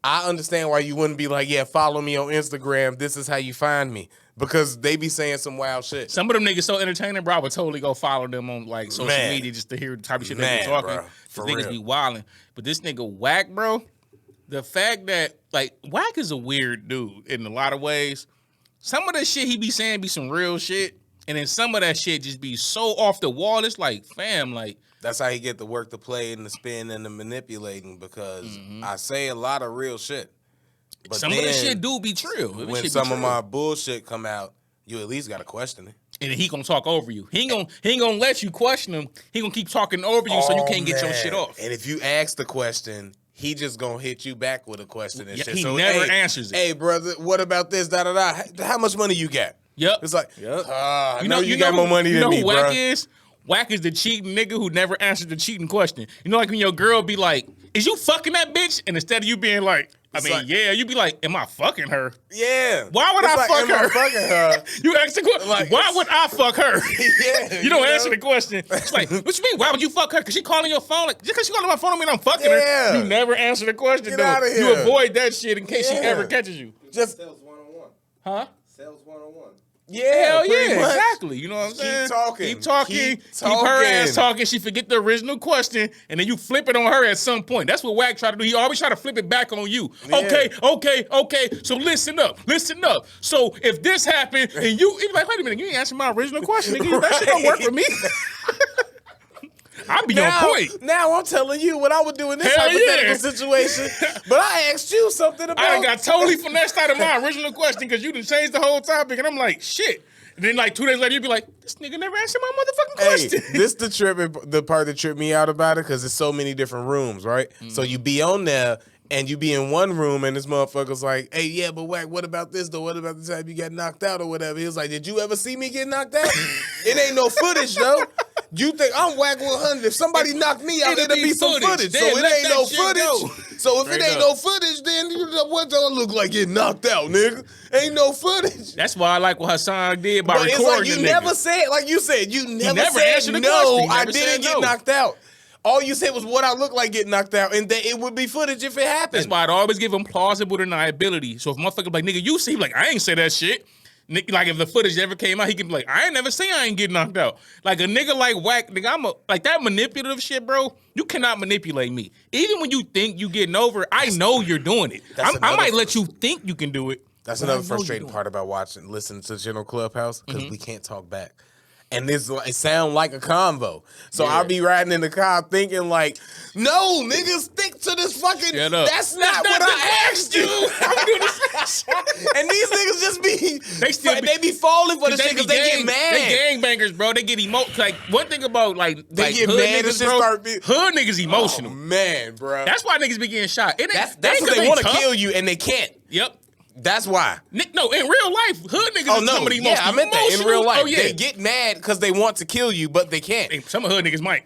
I understand why you wouldn't be like, yeah, follow me on Instagram. This is how you find me. Because they be saying some wild shit. Some of them niggas so entertaining, bro. I would totally go follow them on like social media just to hear the type of shit they be talking. Bro, for These niggas real. be wilding. But this nigga Whack, bro, the fact that like Whack is a weird dude in a lot of ways. Some of the shit he be saying be some real shit. And then some of that shit just be so off the wall. It's like, fam, like. That's how he get the work, the play, and the spin, and the manipulating. Because I say a lot of real shit. But Some of the shit do be true. When some of my bullshit come out, you at least gotta question it. And he gonna talk over you. He ain't gonna let you question him. He gonna keep talking over you so you can't get your shit off. And if you ask the question, he just gonna hit you back with a question and shit. He So, never answers it. Hey, brother, what about this? Da da da. How much money you got? Yep. It's like, I know you know got more money than me, who bro. Whack is? Whack is the cheating nigga who never answers the cheating question. You know, like when your girl be like, "Is you fucking that bitch?" And instead of you being like, yeah, you be like, "Am I fucking her?" Yeah. Why would It's I like, fuck am I her? fucking her? You ask the question. Like, why would I fuck her? Yeah. You don't know? answer the question. It's like, what you mean? Why would you fuck her? Because she calling your phone. Like, just because she calling my phone, I mean I'm fucking Yeah. her. You never answer the question, Get though. outta You here. avoid that shit in case she Yeah. ever catches you. Just Sales 101. Huh? Sales 101. yeah, Hell pretty yeah, much. exactly. You know what I'm saying? Keep talking. Keep her talking. ass talking. She forget the original question, and then you flip it on her at some point. That's what Wack try to do. He always try to flip it back on you. Yeah. Okay. So listen up. So if this happened, and you be like, wait a minute, you ain't answering my original question, nigga. That shit don't work for me. I be on point. Now I'm telling you what I would do in this Hell hypothetical yeah. situation. But I asked you something about. I done got totally finessed out of my original question because you done changed the whole topic, and I'm like, shit. And then like 2 days later, you be like, this nigga never answered my motherfucking question. Hey, this the part that tripped me out about it because there's so many different rooms, right? So you be on there and you be in one room and this motherfucker's like, hey, yeah, but Whack, what about this though? What about the time you got knocked out or whatever? He was like, did you ever see me get knocked out? It ain't no footage though. You think I'm Whack 100? If somebody knocked me out, it'll be some footage. So Then it let ain't that no shit go. footage. So if Straight it ain't up. no footage, then what don't look like getting knocked out, nigga? Ain't no footage. That's why I like what Hassan did by But it's recording like you the never nigga. said, like you said, you never never said answered the no. question. You I never didn't said get no. knocked out. All you said was what I look like getting knocked out, and that it would be footage if it happened. That's why I'd always give him plausible deniability. So if motherfucker be like, nigga, you see, like, I ain't say that shit. Like, if the footage ever came out, he can be like, I ain't never say I ain't getting knocked out. Like, a nigga like Whack, nigga, like, that manipulative shit, bro, you cannot manipulate me. Even when you think you getting over, I know you're doing it. I might let you think you can do it. That's but I another know frustrating you part about listening to General Clubhouse because we can't talk back. And it sound like a convo. So Yeah. I'll be riding in the car thinking like, no, niggas, stick to this fucking, Shut up. that's not what I asked you. And these niggas just be, they be falling for the shit because they get mad. They gangbangers, bro. They get like one thing about They get hood mad and niggas, shit bro. start being- Hood niggas emotional. Oh, man, bro. That's why niggas be getting shot. It ain't, That's ain't what 'cause they want to tough. kill you and they can't. Yep. That's why. No, in real life, hood niggas Oh is some no, of the yeah, most I meant that in emotional- real life. Oh, yeah. They get mad because they want to kill you, but they can't. Some of hood niggas might.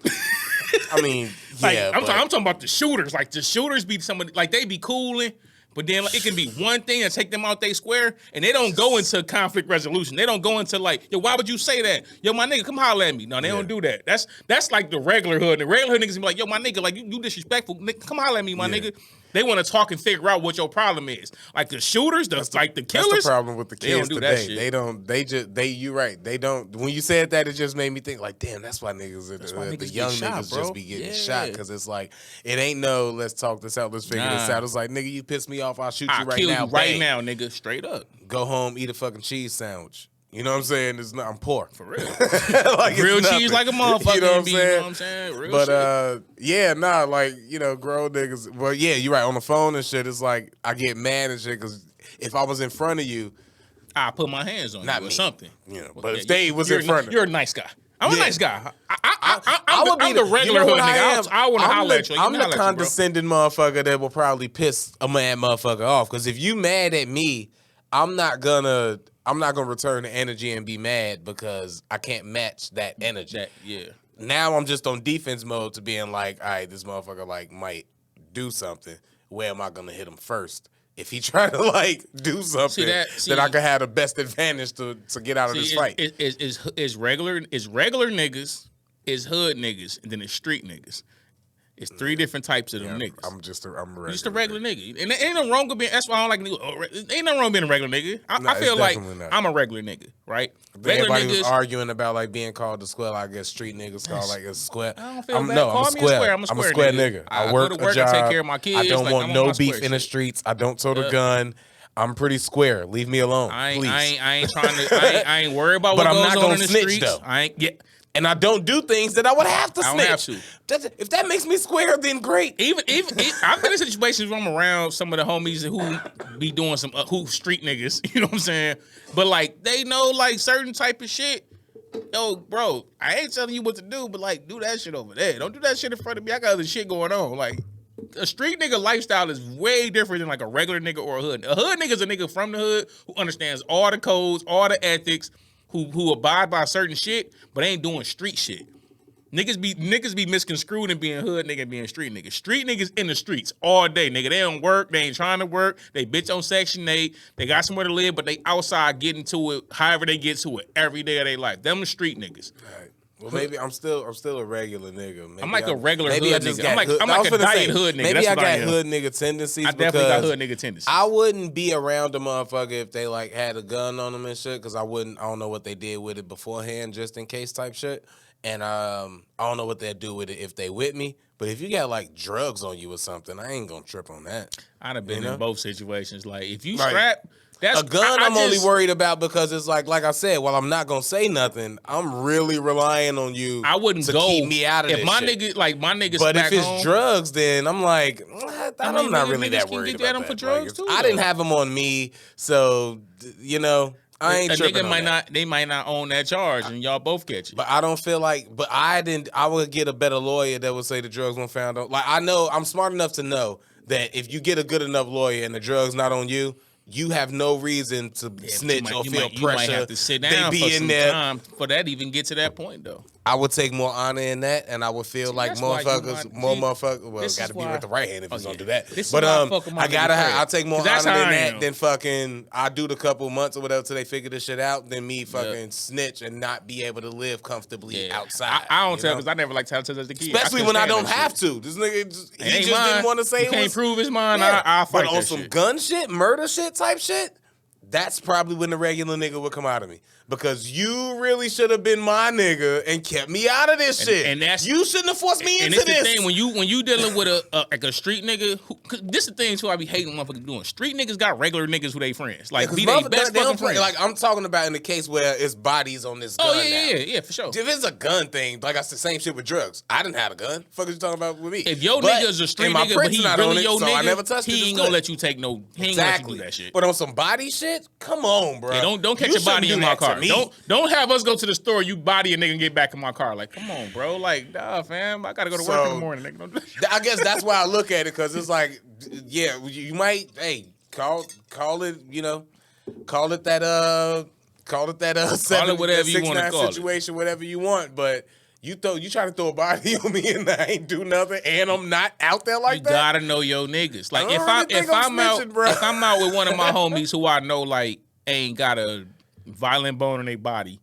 I mean, Like, yeah, I'm talking about the shooters. Like, the shooters be somebody, like, they be cooling, but then like, it can be one thing that take them out they square, and they don't go into conflict resolution. They don't go into like, yo, why would you say that? Yo, my nigga, come holler at me. No, they don't do that. That's like the regular hood. The regular hood niggas be like, yo, my nigga, like, you disrespectful. Nigga, come holler at me, my nigga. They want to talk and figure out what your problem is. Like the shooters, the killers. That's the problem with the they don't kids do that today. shit. You're right. They don't. When you said that, it just made me think like, damn, that's why niggas, the niggas young get shot, niggas bro. just be getting Yeah. shot because it's like, it ain't no, let's talk this out, let's figure this Nah. out. It's like, nigga, you piss me off, I'll shoot you I'll right kill now. you right Bang. now, nigga. Straight up. Go home, eat a fucking cheese sandwich. You know what I'm saying? I'm poor. For real. Like, Real it's cheese nothing. like a motherfucker. You know what I'm be, saying? You know what I'm saying? Real But shit. yeah, nah, like, you know, grown niggas. Well, yeah, you're right. On the phone and shit, it's like I get mad and shit because if I was in front of you, I put my hands on Not you or me. something. you know, Well, but yeah, if they was in front of you're a nice guy. I'm a nice guy. I'm the regular hood nigga. I want to holler at you. I'm the condescending motherfucker that will probably piss a mad motherfucker off. Because if you mad at me, I'm not gonna return the energy and be mad because I can't match that energy. Now I'm just on defense mode to being like, all right, this motherfucker like might do something. Where am I gonna hit him first? If he try to like do something that I could have the best advantage to get out of this fight. Is regular niggas, is hood niggas, and then it's street niggas. It's three different types of them niggas. I'm a regular nigga. And ain't no wrong with being, that's why I don't like niggas. Ain't no wrong with being a regular nigga. I feel like I'm a regular nigga, right? Everybody was arguing about like being called a square. I guess street niggas called like a square. I don't feel bad. I'm a square. I'm a square nigga. I work go to work, a job. I take care of my kids. I don't want no beef in the streets. I don't tote a gun. I'm pretty square. Leave me alone, please. I ain't trying to. I ain't worried about what goes on in the streets. Though. And I don't do things that I would have to snitch. I don't have to. If that makes me square, then great. Even I've been in situations where I'm around some of the homies who be doing some who street niggas. You know what I'm saying? But like they know like certain type of shit. Yo, bro, I ain't telling you what to do, but like do that shit over there. Don't do that shit in front of me. I got other shit going on. Like a street nigga lifestyle is way different than like a regular nigga or a hood. A hood nigga is a nigga from the hood who understands all the codes, all the ethics. Who abide by certain shit, but ain't doing street shit. Niggas be misconstrued and being hood nigga and being street nigga. Street niggas in the streets all day, nigga. They don't work. They ain't trying to work. They bitch on Section 8. They got somewhere to live, but they outside getting to it however they get to it every day of their life. Them the street niggas. All right. Well, maybe I'm still a regular nigga. Maybe I'm like a regular hood nigga. I'm like a diet hood nigga. Maybe I got hood nigga tendencies. I definitely got hood nigga tendencies. I wouldn't be around a motherfucker if they like had a gun on them and shit, because I don't know what they did with it beforehand, just in case type shit. And I don't know what they'd do with it if they with me. But if you got like drugs on you or something, I ain't gonna trip on that. I'd have been in both situations. Like if you strap. That's, a gun I'm only worried about because it's like I said, while I'm not gonna say nothing, I'm really relying on you. I wouldn't to go keep me out of if this my shit. nigga like my niggas. But if it's home, drugs, then I'm like, I'm not really that worried about that. For drugs too, I didn't have them on me, so you know. I ain't tripping nigga on that. They might not own that charge, and y'all both catch it. But I don't feel like. But I would get a better lawyer that would say the drugs weren't found on. Like I know, I'm smart enough to know that if you get a good enough lawyer and the drugs not on you, you have no reason to snitch or feel pressure. You might have to sit down for some time for that even get to that point, though. I would take more honor in that, and I would feel like more motherfuckers. Well, got to be with the right hand if he's gonna do that. But I'll take more honor in that than fucking. I do the couple months or whatever till they figure this shit out. Than me fucking snitch and not be able to live comfortably outside. I don't tell because I never like to tell as the kid. Especially when I don't have to. This nigga, he just didn't want to say. You can't prove his mind. I'll fight. But on some gun shit, murder shit type shit. That's probably when the regular nigga would come out of me. Because you really should have been my nigga and kept me out of this shit. And you shouldn't have forced me into this. And the thing, when you dealing with a street nigga, this is the thing too I be hating motherfuckers doing. Street niggas got regular niggas who they friends. Like, be their best fucking friends. Like, I'm talking about in the case where it's bodies on this gun now. Yeah, for sure. If it's a gun thing, like that's the same shit with drugs. I didn't have a gun. Fuck is you talking about with me? If your nigga's a street nigga, but he really your nigga, I never touched he ain't gonna let you take no, he ain't gonna let you do that shit. But on some body shit, come on, bro. Yeah, don't catch your body in my car. Don't have us go to the store, you body a nigga and get back in my car. Like, come on, bro. Like, nah, fam. I gotta go to work in the morning, nigga. I guess that's why I look at it, because it's like, yeah, you might, call it, you know, call it that 7-6-9 situation, whatever you want, but you try to throw a body on me and I ain't do nothing, and I'm not out there like that. You gotta know your niggas. Like, if I'm out with one of my homies who I know like ain't got a violent bone in their body,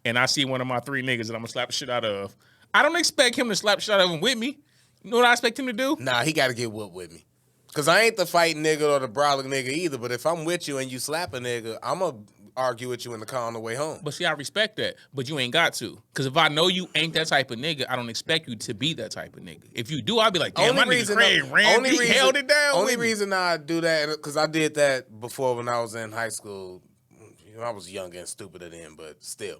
and I see one of my 3 niggas that I'm gonna slap the shit out of, I don't expect him to slap the shit out of him with me. You know what I expect him to do? Nah, he gotta get whooped with me. Cause I ain't the fighting nigga or the brawling nigga either, but if I'm with you and you slap a nigga, I'ma argue with you in the car on the way home. But see, I respect that, but you ain't got to. Cause if I know you ain't that type of nigga, I don't expect you to be that type of nigga. If you do, I'll be like, damn, my nigga Craig held it down. Only reason I do that, cause I did that before when I was in high school. You know, I was younger and stupider then, but still.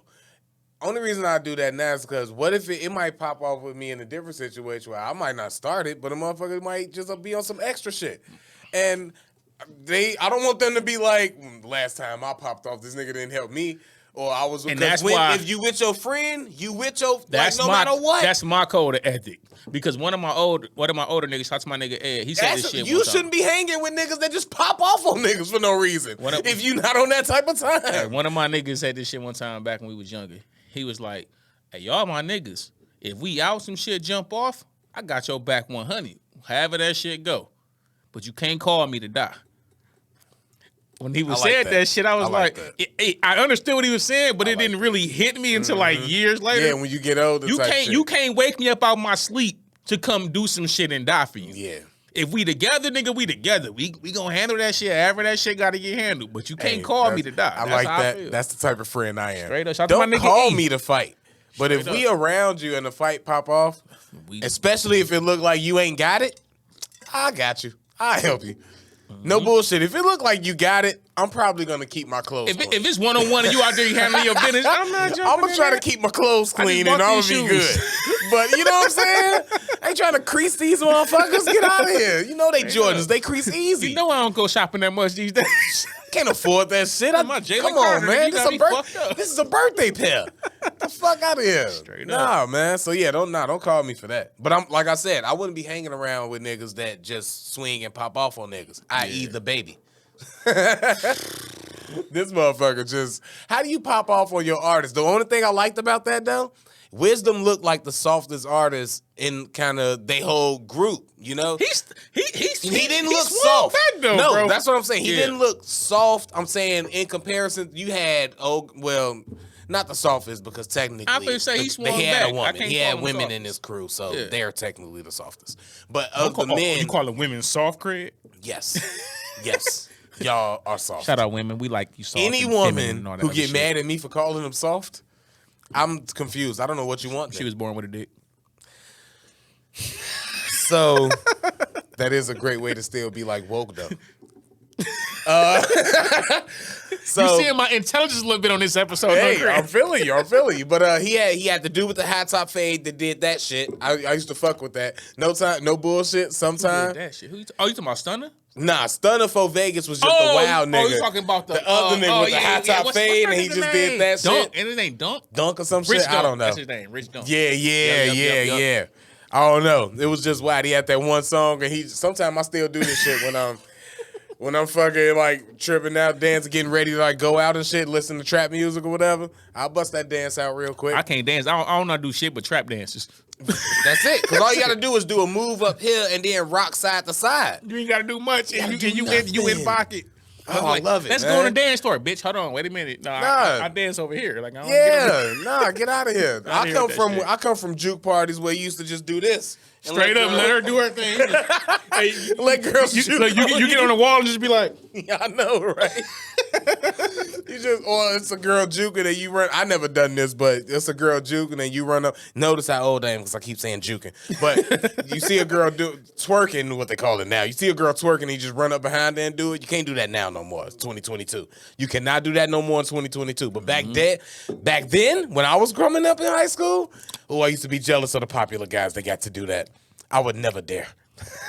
Only reason I do that now is because what if it might pop off with me in a different situation where I might not start it, but a motherfucker might just be on some extra shit. And I don't want them to be like, last time I popped off, this nigga didn't help me. Or I was with, and that's why if you with your friend, you with your that's like, no matter what. That's my code of ethic. Because one of my older niggas, talked to my nigga Ed, he said this shit. You shouldn't be hanging with niggas that just pop off on niggas for no reason. If you not on that type of time. One of my niggas said this shit one time back when we was younger. He was like, "Hey, y'all my niggas. If we out some shit jump off, I got your back 100. However that shit go. But you can't call me to die." When he was saying that shit, I was like I understood what he was saying, but it didn't really hit me until like years later. Yeah, when you get older, you can't wake me up out my sleep to come do some shit and die for you. Yeah. If we together, nigga, we together. We gonna handle that shit. However that shit gotta get handled. But you can't call me to die. I like that. That's the type of friend I am. Straight up. Don't call me to fight. But if we around you and the fight pop off, especially if it look like you ain't got it, I got you. I'll help you. No bullshit. If it look like you got it, I'm probably gonna keep my clothes clean. If it's one-on-one and you out there handling your business, I'm not jumping. I'm gonna try to keep my clothes clean and I'm gonna be good. But you know what I'm saying? I ain't trying to crease these motherfuckers. Get out of here. You know they Jordans. They crease easy. You know I don't go shopping that much these days. Can't afford that shit. Come on, man. This is a birthday pair. Get the fuck out of here. Straight up. Nah, man. So yeah, don't call me for that. But I'm like I said, I wouldn't be hanging around with niggas that just swing and pop off on niggas, i.e. the baby. This motherfucker just, how do you pop off on your artist? The only thing I liked about that though, Wisdom looked like the softest artist in kind of they whole group, you know? He didn't look soft. Though, no, bro. That's what I'm saying. He didn't look soft. I'm saying in comparison, you had not the softest because technically I would say he had a woman. He had women in his crew, so they're technically the softest. But of the men, you calling women soft, Craig? Yes, yes. Y'all are soft. Shout out women. We like you soft. Any woman who get mad at me for calling them soft, I'm confused. I don't know what you want. She was born with a dick. So that is a great way to still be like woke though. So you seeing my intelligence a little bit on this episode. Hey, I'm feeling you. But he had to do with the high top fade that did that shit. I used to fuck with that. No time, no bullshit. Sometimes that shit. You talking about Stunner? Nah, Stunner for Vegas was just a wild nigga. Oh, you talking about the other nigga with the high top fade, and he just did that shit. And his name Dunk? Dunk or some shit? I don't know. That's his name, Rich Dunk. Yeah. I don't know. It was just wild. He had that one song, and sometimes I still do this shit when I'm fucking like tripping out, dancing, getting ready to like go out and shit, listen to trap music or whatever. I'll bust that dance out real quick. I can't dance. I don't know how to do shit but trap dances. That's it. Because all you got to do is do a move up here and then rock side to side. You ain't got to do much. And you in pocket. Oh, I love it. Let's go on a dance store, bitch. Hold on, wait a minute. I dance over here. Like I don't get out of here. I come from juke parties where you used to just do this. Straight up, let her do her thing. Hey, let girls you get on the wall and just be like, yeah, I know, right? Or it's a girl juking and you run. I never done this, but it's a girl juking and you run up. Notice how old I am because I keep saying juking. But you see a girl twerking, what they call it now. You see a girl twerking and you just run up behind her and do it. You can't do that now no more. It's 2022. You cannot do that no more in 2022. But back then, when I was growing up in high school, I used to be jealous of the popular guys that got to do that. I would never dare.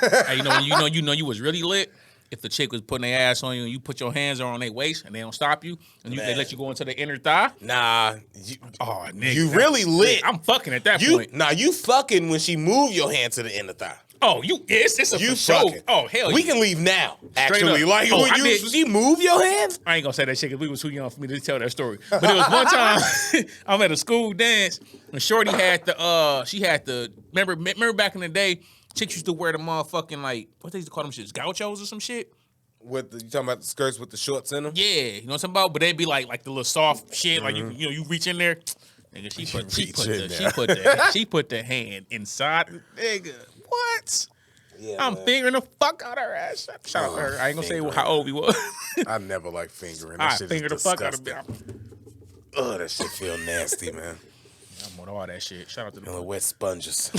Hey, you was really lit if the chick was putting their ass on you and you put your hands on their waist and they don't stop you and they let you go into the inner thigh. Nah. Nigga. You really lit. I'm fucking at that point. Nah, you fucking when she move your hand to the inner thigh. Oh, it's a for sure. Oh, hell yeah. We can leave now, actually. Like, she move your hand? I ain't gonna say that shit because we was too young for me to tell that story. But it was one time I'm at a school dance and Shorty had remember back in the day, chicks used to wear the motherfucking, like, what they used to call them shits? Gauchos or some shit? You talking about the skirts with the shorts in them? Yeah, you know what I'm talking about? But they'd be like the little soft shit, like, you reach in there. Nigga, she put the hand inside. Nigga, what? Yeah, I'm fingering the fuck out of her ass. Shout out to her. I ain't gonna say how old we was. I never like fingering. I finger the fuck out of her. Oh, that shit feel nasty, man. I'm on all that shit. Shout out to the wet sponges.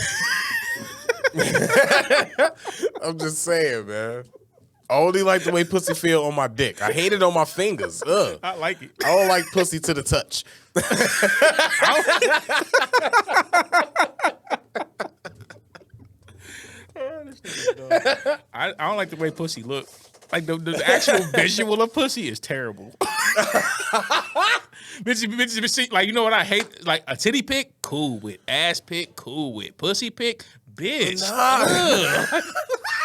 I'm just saying, man. I only like the way pussy feel on my dick. I hate it on my fingers. Ugh. I like it. I don't like pussy to the touch. I don't like the way pussy look. Like the actual visual of pussy is terrible. bitch, like, you know what I hate? Like, a titty pic, cool with. Ass pic, cool with. Pussy pic, bitch. Nah.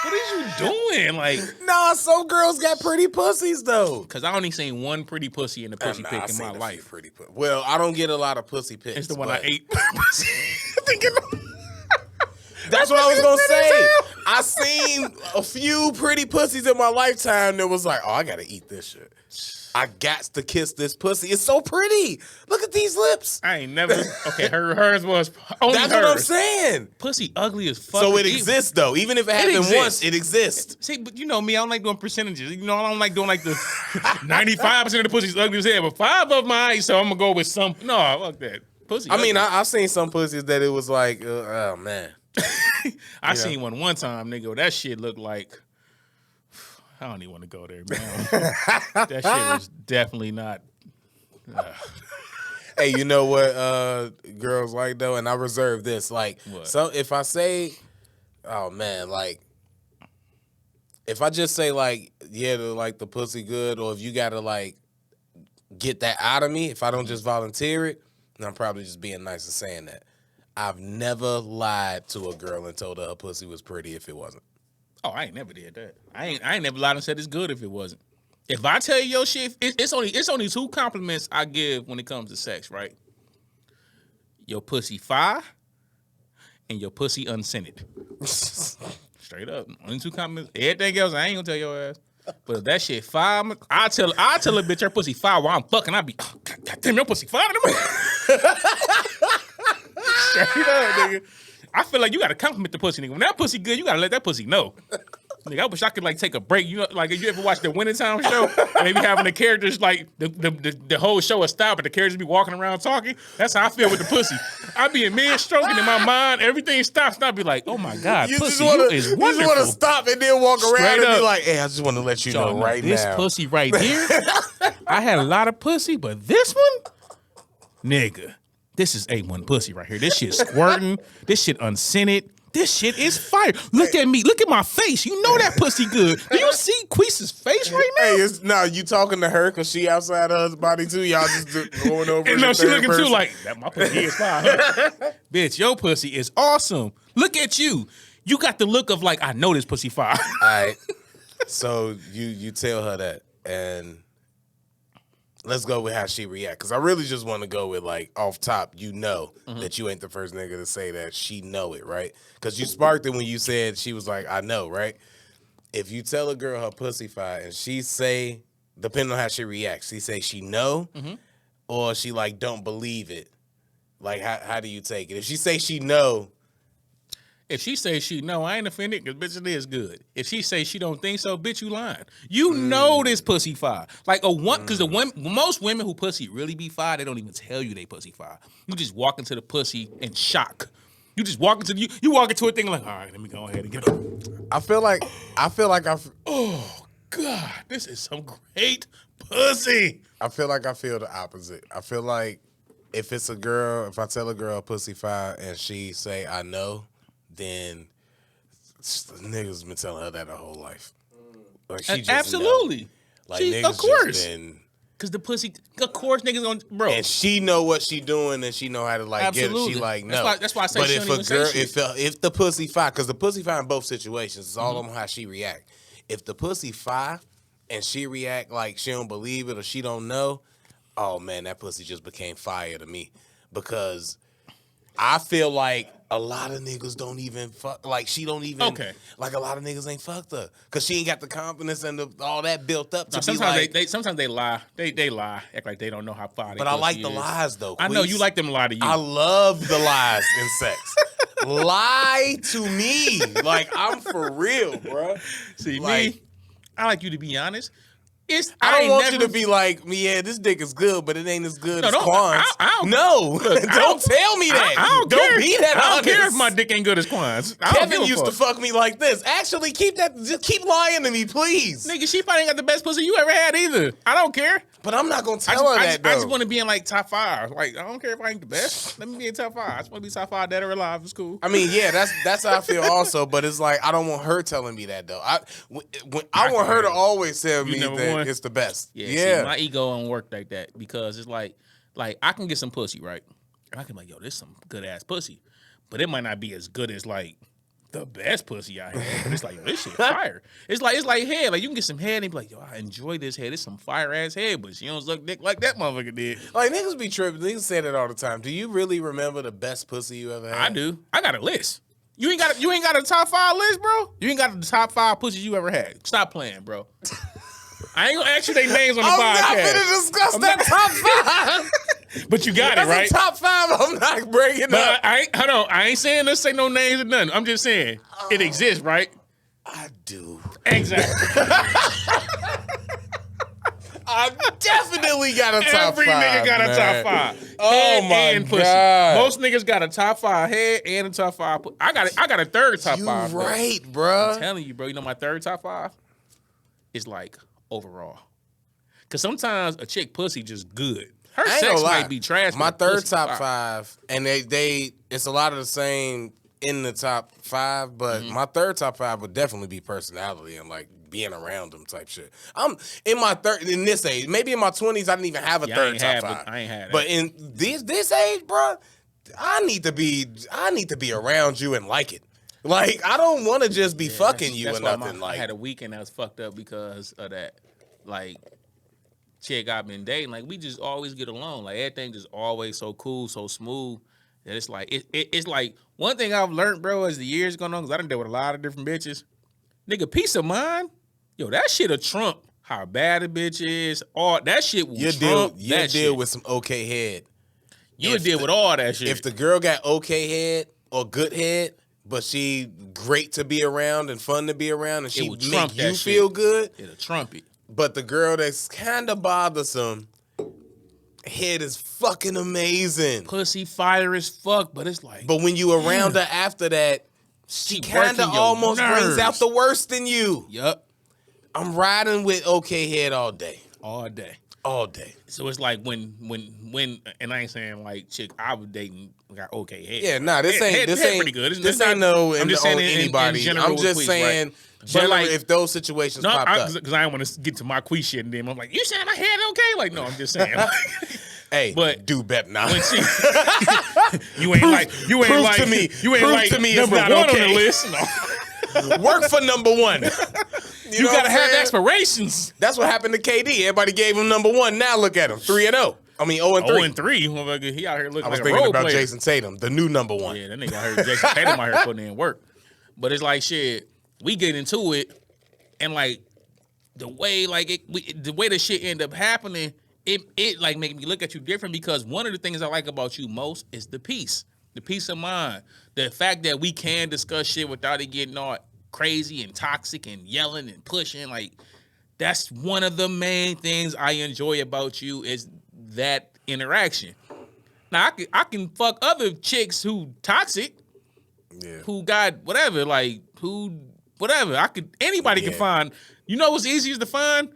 What is you doing? Like, nah, some girls got pretty pussies though. Cause I only seen one pretty pussy in the pussy pic in my life. Well, I don't get a lot of pussy pics. It's the one I ate. That's what I was gonna say. I seen a few pretty pussies in my lifetime that was like, oh, I gotta eat this shit. I got to kiss this pussy. It's so pretty. Look at these lips. I ain't never. Okay, hers was only That's hers. what I'm saying. Pussy ugly as fuck. So it exists though. Even if it happened once, it exists. See, but you know me, I don't like doing percentages. You know, I don't like doing like the 95% of the pussy's ugly as hell, but 5 of my eyes, so I'm gonna go with some. No, fuck that. Pussy. I mean, I've seen some pussies that it was like, oh man. I seen one time, nigga. That shit looked like. I don't even want to go there, man. That shit was definitely not. Hey, you know what girls like though, and I reserve this. Like, so if I say, oh man, like, if I just say like, yeah, like the pussy good, or if you gotta like get that out of me, if I don't just volunteer it, then I'm probably just being nice and saying that. I've never lied to a girl and told her pussy was pretty if it wasn't. Oh, I ain't never did that. I ain't never lied and said it's good if it wasn't. If I tell you your shit, it's only 2 compliments I give when it comes to sex, right? Your pussy fire and your pussy unscented. Straight up. Only 2 compliments. Everything else, I ain't gonna tell your ass. But if that shit fire, I tell a bitch her pussy fire while I'm fucking, I be, oh, God damn, your pussy fire. Straight up, nigga. I feel like you gotta compliment the pussy, nigga. When that pussy good, you gotta let that pussy know. Nigga, I wish I could like take a break. You know, like if you ever watch the Wintertime show, maybe having the characters like the whole show is style, but the characters be walking around talking. That's how I feel with the pussy. I be in mid stroking in my mind, everything stops, and I be like, oh my God, pussy, is wonderful. You just want to stop and then walk around and be like, hey, I just want to let you know right this now. This pussy right here, I had a lot of pussy, but this one, nigga. This is A1 pussy right here. This shit squirting. This shit unscented. This shit is fire. Look at me. Look at my face. You know that pussy good. Do you see Quis's face right now? Hey, you talking to her because she outside of her body too? Y'all just going over. And no, she looking too like, that my pussy is fire. Bitch, your pussy is awesome. Look at you. You got the look of like, I know this pussy fire. All right. So you tell her that, and let's go with how she react. Because I really just want to go with, like, off top, that you ain't the first nigga to say that she know it, right? Because you sparked it when you said she was like, I know, right? If you tell a girl her pussy fire and she say, depending on how she reacts, she say she know, or she, like, don't believe it, like, how do you take it? If she say she know, if she say she know, I ain't offended because bitch, it is good. If she say she don't think so, bitch, you lying. You know this pussy fire. Like because most women who pussy really be fire, they don't even tell you they pussy fire. You just walk into the pussy in shock. You just walk into you walk into a thing like, all right, let me go ahead and get it. I feel like oh God, this is some great pussy. I feel like I feel the opposite. I feel like if it's a girl, if I tell a girl pussy fire and she say I know, then niggas been telling her that her whole life. Like she just absolutely. Know. Like she, niggas of course. just been, cause the pussy, of course, niggas gonna bro. And she know what she doing, and she know how to like absolutely. get it. She like no. That's why I say. But she if don't a girl, even say if the pussy fire, cause the pussy fire in both situations, it's all on how she react. If the pussy fire and she react like she don't believe it or she don't know, oh man, that pussy just became fire to me, because I feel like a lot of niggas don't even fuck. Like she don't even. Okay. Like a lot of niggas ain't fucked her because she ain't got the confidence and all that built up to be sometimes like. Sometimes they lie. They lie. Act like they don't know how far. But I like the lies though. I know you like them lie to you. I love the lies in sex. Lie to me. Like I'm for real, bro. See me. I like you to be honest. I don't want you to be like, yeah, this dick is good, but it ain't as good as Quan's. Don't tell me that. Don't be that honest. I don't care if my dick ain't good as Quan's. Kevin used to fuck me like this. Actually, just keep lying to me, please. Nigga, she probably ain't got the best pussy you ever had either. I don't care. But I'm not gonna tell her that, though. I just want to be in like top 5. Like, I don't care if I ain't the best. Let me be in top 5. I just want to be top 5 dead or alive. It's cool. I mean, yeah, that's how I feel also. But it's like I don't want her telling me that though. I want her to always tell me that it's the best. Yeah. See, my ego don't work like that because it's like like I can get some pussy, right? And I can be like, yo, this some good ass pussy, but it might not be as good as like the best pussy I had. But it's like, yo, this shit fire. It's like head. Like you can get some head and be like, yo, I enjoy this head. It's some fire ass head, but she don't suck dick like that motherfucker did. Like niggas be tripping. Niggas say that all the time. Do you really remember the best pussy you ever had? I do. I got a list. You ain't got a top 5 list, bro? You ain't got the top 5 pussies you ever had. Stop playing, bro. I ain't gonna ask you their names on the podcast. I'm not gonna discuss that top 5. But you got it, right? That's a top 5 I'm not bringing up. Hold on. I ain't saying this, say no names or nothing. I'm just saying it exists, right? I do. Exactly. I definitely got a top 5. Every nigga got a top 5. Oh my God. Most niggas got a top 5 head and a top 5. I got a third top 5. You right, bro. I'm telling you, bro. You know my third top 5 is like overall. Cause sometimes a chick pussy just good. Her sex might be trash. My third top 5, and they it's a lot of the same in the top 5, but my third top 5 would definitely be personality and like being around them type shit. I'm in my in this age, maybe in my 20s, I didn't even have a third top 5. I ain't had that. But in this age, bro, I need to be around you and like it. Like I don't want to just be fucking you or nothing. I had a weekend that was fucked up because of that. Like chick I've been dating, like we just always get along. Like everything just always so cool, so smooth. That it's like it's like one thing I've learned, bro, as the years going on, because I done dealt with a lot of different bitches. Nigga, peace of mind. Yo, that shit'll trump how bad a bitch is. All that shit will trump that shit. You deal with some okay head. You'll deal with all that shit. If the girl got okay head or good head, but she great to be around and fun to be around, and she make you feel good, it'll trump it. But the girl that's kind of bothersome, head is fucking amazing. Pussy fire as fuck, but it's like. But when you around her after that, she kind of almost brings out the worst in you. Yup. I'm riding with okay head all day. All day. All day. So it's like when, and I ain't saying like chick I was dating got okay head. Yeah, nah, this ain't pretty good. This ain't no. I'm just saying anybody. I'm just saying. Right? General, like, if those situations popped up, because I don't want to get to my Quis shit, and then I'm like, you said my head okay? Like, no, I'm just saying. Hey, but do bet not. When you ain't like to me. You ain't like to me number it's not one okay. on the list. No. Work for number 1. You gotta have aspirations. That's what happened to KD. Everybody gave him number 1. Now look at him, 3-0. I mean 0-3. 0-3. He out here looking. I was like thinking a role about player. Jason Tatum, the new number 1. Yeah, that nigga out here. Jason Tatum out here putting in work. But it's like shit. We get into it, and like the way the shit end up happening, it like make me look at you different, because one of the things I like about you most is the peace of mind, the fact that we can discuss shit without it getting all crazy and toxic and yelling and pushing. Like that's one of the main things I enjoy about you, is that interaction. Now I can fuck other chicks who toxic, who got whatever, like who whatever. Anybody can find. You know what's easiest to find?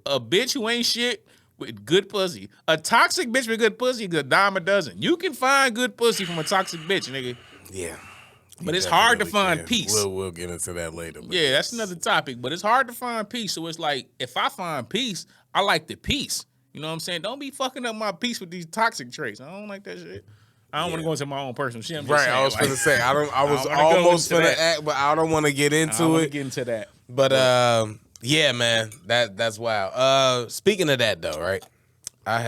A bitch who ain't shit with good pussy. A toxic bitch with good pussy is a dime a dozen. You can find good pussy from a toxic bitch, nigga. Yeah. But it's hard to find peace. We'll get into that later. Yeah, that's another topic. But it's hard to find peace. So it's like, if I find peace, I like the peace. You know what I'm saying? Don't be fucking up my peace with these toxic traits. I don't like that shit. I don't want to go into my own personal shit. I'm just saying, I was gonna say I was almost gonna act, but I don't want to get into it. Get into that. But yeah, man, that's wild. Speaking of that though, right? I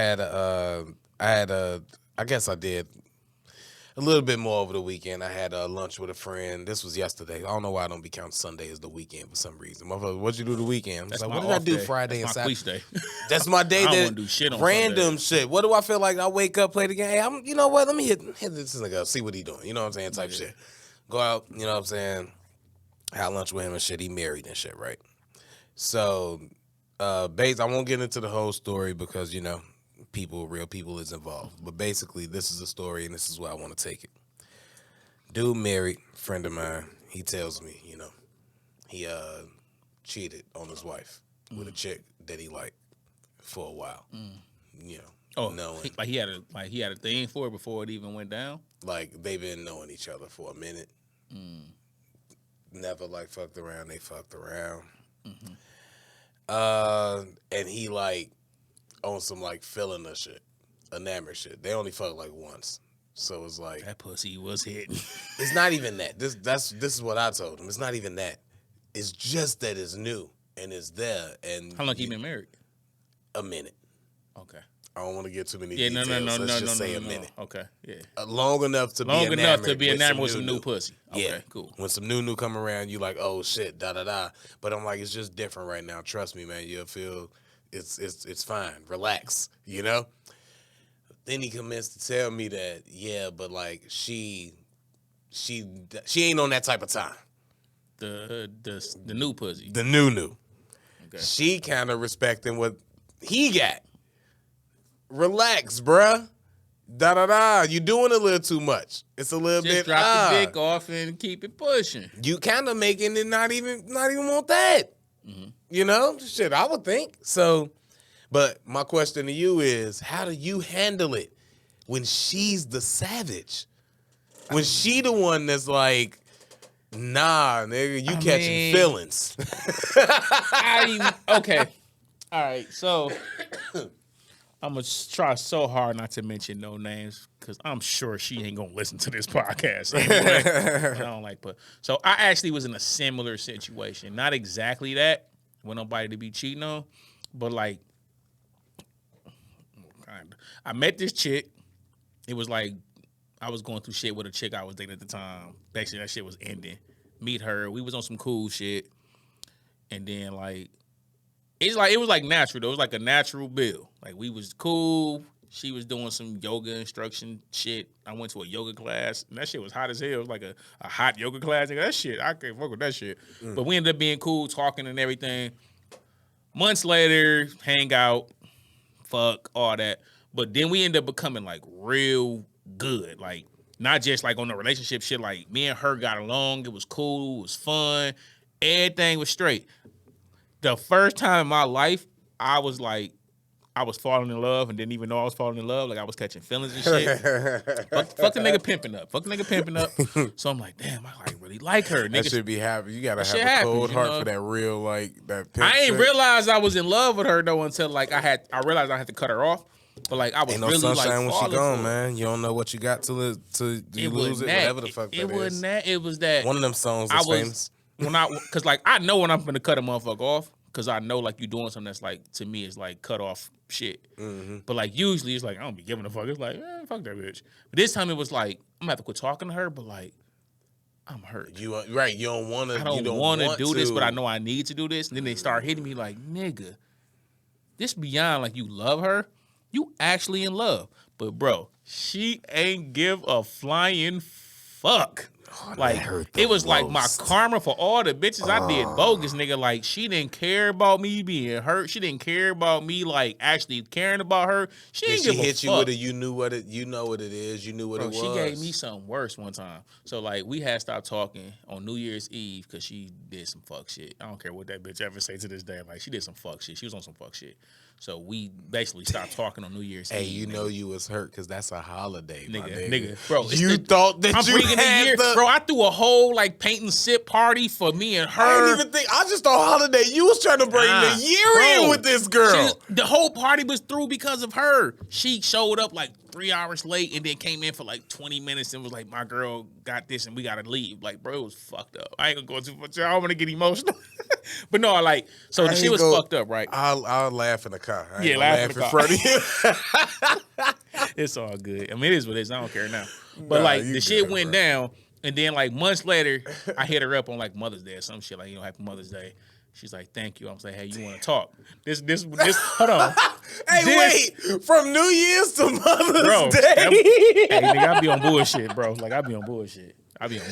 guess I did a little bit more over the weekend. I had lunch with a friend. This was yesterday. I don't know why I don't be counting Sunday as the weekend for some reason. What'd you do the weekend? I was like, what did I do Friday and Saturday? That's my day. I don't want to do shit on random Sunday. shit. What do I feel like? I wake up, play the game. Hey, you know what? Let me hit this nigga up, see what he doing. You know what I'm saying? Type shit. Go out. You know what I'm saying? Had lunch with him and shit. He married and shit, right? So, Bates, I won't get into the whole story because, you know, real people is involved. But basically, this is a story, and this is where I want to take it. Dude married, friend of mine. He tells me, you know, he cheated on his wife with a chick that he liked for a while. You know, knowing he had a thing for it before it even went down. Like they've been knowing each other for a minute. Never like fucked around. They fucked around. And he like on some like feeling the shit. enamored shit. They only fuck like once. So it's like that pussy was hitting. It's not even that. This is what I told him. It's not even that. It's just that it's new and it's there. And how long you been married? A minute. Okay. I don't want to get too many yeah, details. Let's just say a minute. Okay, yeah. Long enough to be enamored with some new pussy. Okay, yeah, cool. When some new come around, you like, oh shit, da da da. But I'm like, it's just different right now. Trust me, man. You'll feel it's fine. Relax, you know. Then he commenced to tell me that, yeah, but like she ain't on that type of time. The new pussy. The new. Okay. She kind of respecting what he got. Relax, bruh. Da da da. You doing a little too much. It's a little just bit. Drop the dick off and keep it pushing. You kind of making it not even want that. Mm-hmm. You know, shit. I would think so. But my question to you is, how do you handle it when she's the savage? When she the one that's like, nah, nigga, you catching feelings. Okay. All right. So I'm going to try so hard not to mention no names because I'm sure she ain't going to listen to this podcast anyway. I don't like, but so I actually was in a similar situation. Not exactly that, with nobody to be cheating on, but like, I met this chick. It was like I was going through shit with a chick I was dating at the time. Basically, that shit was ending. Meet her. We was on some cool shit. And then, like, it was like natural. Though. It was like a natural build. Like, we was cool. She was doing some yoga instruction shit. I went to a yoga class. And that shit was hot as hell. It was like a hot yoga class. That shit, I can't fuck with that shit. But we ended up being cool, talking and everything. Months later, hang out, fuck, all that. But then we ended up becoming, like, real good. Like, not just, like, on the relationship shit. Like, me and her got along. It was cool. It was fun. Everything was straight. The first time in my life, I was, like, I was falling in love and didn't even know I was falling in love. Like, I was catching feelings and shit. fuck the nigga pimping up. So I'm like, damn, I, like, really like her. That should be happy. You got to have a cold heart for that real, like, that pimp I ain't realized I was in love with her, though, until, like, I realized I had to cut her off. But like I was ain't no really sunshine like when she gone, man. You don't know what you got till you lose it. Whatever the fuck that is. It wasn't that. It was that one of them songs that's famous. Cause like I know when I'm gonna cut a motherfucker off, cause I know like you doing something that's like to me is like cut off shit. Mm-hmm. But like usually it's like I don't be giving a fuck. It's like fuck that bitch. But this time it was like I'm gonna have to quit talking to her, but like I'm hurt. You right? You don't want to. I don't want to do this, but I know I need to do this. And then they start hitting me like, nigga, this beyond like you love her. You actually in love. But, bro, she ain't give a flying fuck. Oh, like, it was like my karma for all the bitches I did bogus, nigga. Like, she didn't care about me being hurt. She didn't care about me, like, actually caring about her. She didn't give a fuck. She hit you with it. You knew what it is. You knew what it was. She gave me something worse one time. So, like, we had stopped talking on New Year's Eve because she did some fuck shit. I don't care what that bitch ever say to this day. Like, she did some fuck shit. She was on some fuck shit. So we basically stopped talking on New Year's Eve. Hey, you know you was hurt because that's a holiday, nigga. Bro, you thought that you had Bro, I threw a whole like paint and sip party for me and her. I didn't even think. I just thought holiday. You was trying to bring the year in with this girl. The whole party was through because of her. She showed up like 3 hours late and then came in for like 20 minutes and was like, my girl got this and we got to leave. Like, bro, it was fucked up. I ain't going to go too much. I don't want to get emotional. But no, like, so the shit was fucked up, right? I'll laugh in the car. Yeah, laugh in the car. In front of you. It's all good. I mean, it is what it is. I don't care now. But like, the shit went down. And then like months later, I hit her up on like Mother's Day or some shit. Like, Happy Mother's Day. She's like, thank you. I'm like, hey, you want to talk? This, hold on. Hey, wait. From New Year's to Mother's Day? Hey, nigga, I be on bullshit, bro. Like, I be on bullshit. This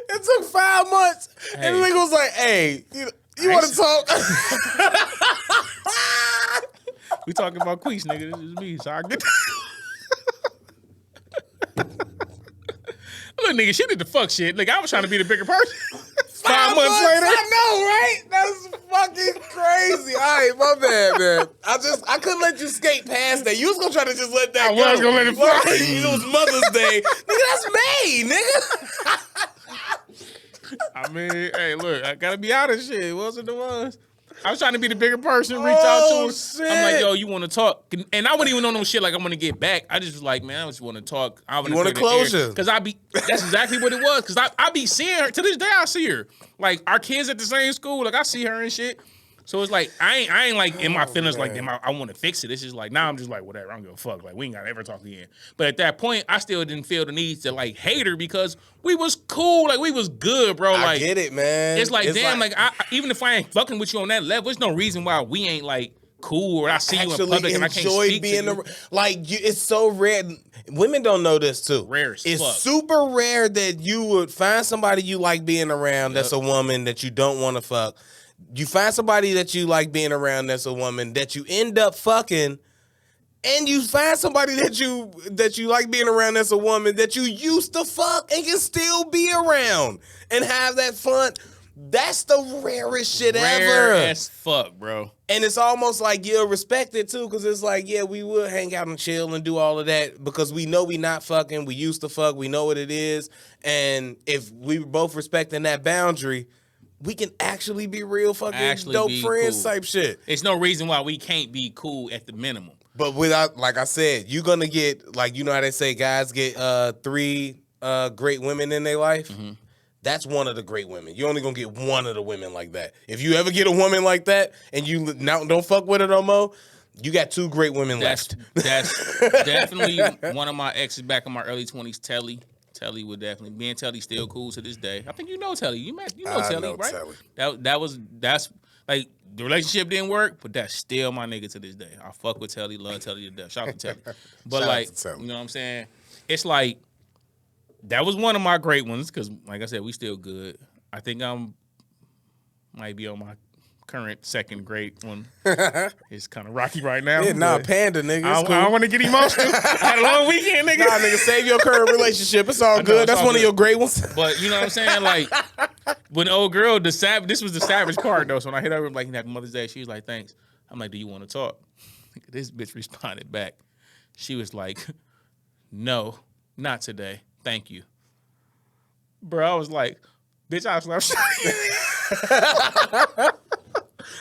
nigga took 5 months. Hey. And the nigga was like, hey, you want to talk? We talking about Quis, nigga. This is me. So I get Look, nigga, she did the fuck shit. Like, I was trying to be the bigger person. 5 months later. I know, right? That's fucking crazy. All right, my bad, man. I couldn't let you skate past that. You was gonna try to just let that go. I was gonna let it fly. It was Mother's Day. Nigga, that's May, nigga. I mean, hey, look, I gotta be out of shit. It wasn't the ones. I was trying to be the bigger person, reach out to her. Shit. I'm like, yo, you want to talk? And I wouldn't even know no shit like I'm going to get back. I just was like, man, I just want to talk. I You want a closure. Because that's exactly what it was. Because I be seeing her. To this day, I see her. Like, our kids at the same school. Like, I see her and shit. So it's like, I ain't like in my feelings like, damn, I want to fix it. It's just like, now I'm just like, whatever, I don't give a fuck. Like, we ain't got to ever talk again. But at that point, I still didn't feel the need to like hate her because we was cool. Like, we was good, bro. Like, I get it, man. It's like, damn, like I, even if I ain't fucking with you on that level, there's no reason why we ain't like cool or I see you in public and I can't speak to you. It's so rare. Women don't know this too. Rare as It's fuck. super rare that you would find somebody you like being around that's a woman that you don't want to fuck. You find somebody that you like being around that's a woman that you end up fucking, and you find somebody that you like being around that's a woman that you used to fuck and can still be around and have that fun. That's the rarest shit ever. Rare as fuck, bro. And it's almost like you'll respect it too, because it's like, yeah, we will hang out and chill and do all of that because we know we not fucking. We used to fuck. We know what it is. And if we were both respecting that boundary, we can actually be real fucking dope friends type shit. There's no reason why we can't be cool at the minimum. But without, like I said, you're going to get, like, you know how they say guys get 3 great women in their life? Mm-hmm. That's one of the great women. You're only going to get one of the women like that. If you ever get a woman like that and you now don't fuck with her no more, you got 2 great women left. That's definitely one of my exes back in my early 20s, Telly. Telly would definitely. Me and Telly still cool to this day. I think you know Telly. You know Telly, right? Telly. That's like the relationship didn't work, but that's still my nigga to this day. I fuck with Telly, love Telly to death. Shout out to Telly. But like, you know what I'm saying? It's like that was one of my great ones because, like I said, we still good. I think might be on my current second great one. It's kind of rocky right now. Yeah, Panda, nigga. I don't want to get emotional. I had a long weekend, nigga. Nah, nigga, save your current relationship. It's all good. That's one of your great ones. But you know what I'm saying? Like, when the old girl, this was the savage part, though. So when I hit her, like, happy Mother's Day, she was like, thanks. I'm like, do you want to talk? This bitch responded back. She was like, no, not today. Thank you. Bro, I was like, bitch, I was like,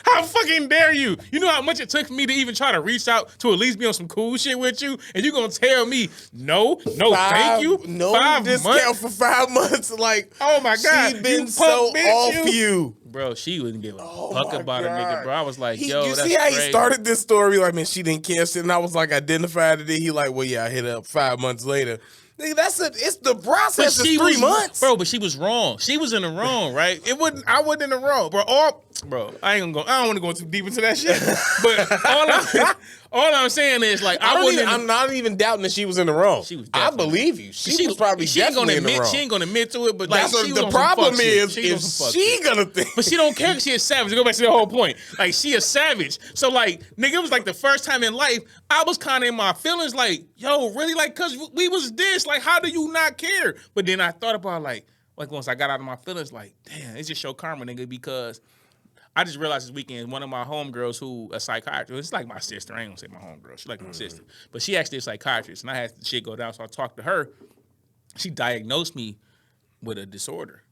how fucking dare you? You know how much it took for me to even try to reach out to at least be on some cool shit with you? And you gonna tell me, no, thank you? No 5 discount months? for 5 months. Like, oh my God. She's been so off you. Bro, she wouldn't give a fuck about a nigga, bro. I was like, yo, you that's see how crazy. he started this story? Like, man, she didn't care shit. And I was like, identified it. He like, well, yeah, I hit her up 5 months later. Nigga, it's the process. It's 3 months. Bro, but she was wrong. She was in the wrong, right? I wasn't in the wrong. Bro, I don't want to go too deep into that shit. But all I'm saying is, like, I'm not even doubting that she was in the wrong. She was I believe you. She was probably definitely in the wrong. She ain't gonna admit to it, but like, the problem is, she gonna think. But she don't care because she a savage. Go back to the whole point. Like, she a savage. So, like, nigga, it was like the first time in life I was kind of in my feelings, like, yo, really, like, cause we was this. Like, how do you not care? But then I thought about like once I got out of my feelings, like, damn, it's just show karma, nigga, because I just realized this weekend one of my homegirls who a psychiatrist, it's like my sister. I ain't gonna say my homegirl. She's like my sister. But she actually a psychiatrist, and I had the shit go down, so I talked to her. She diagnosed me with a disorder.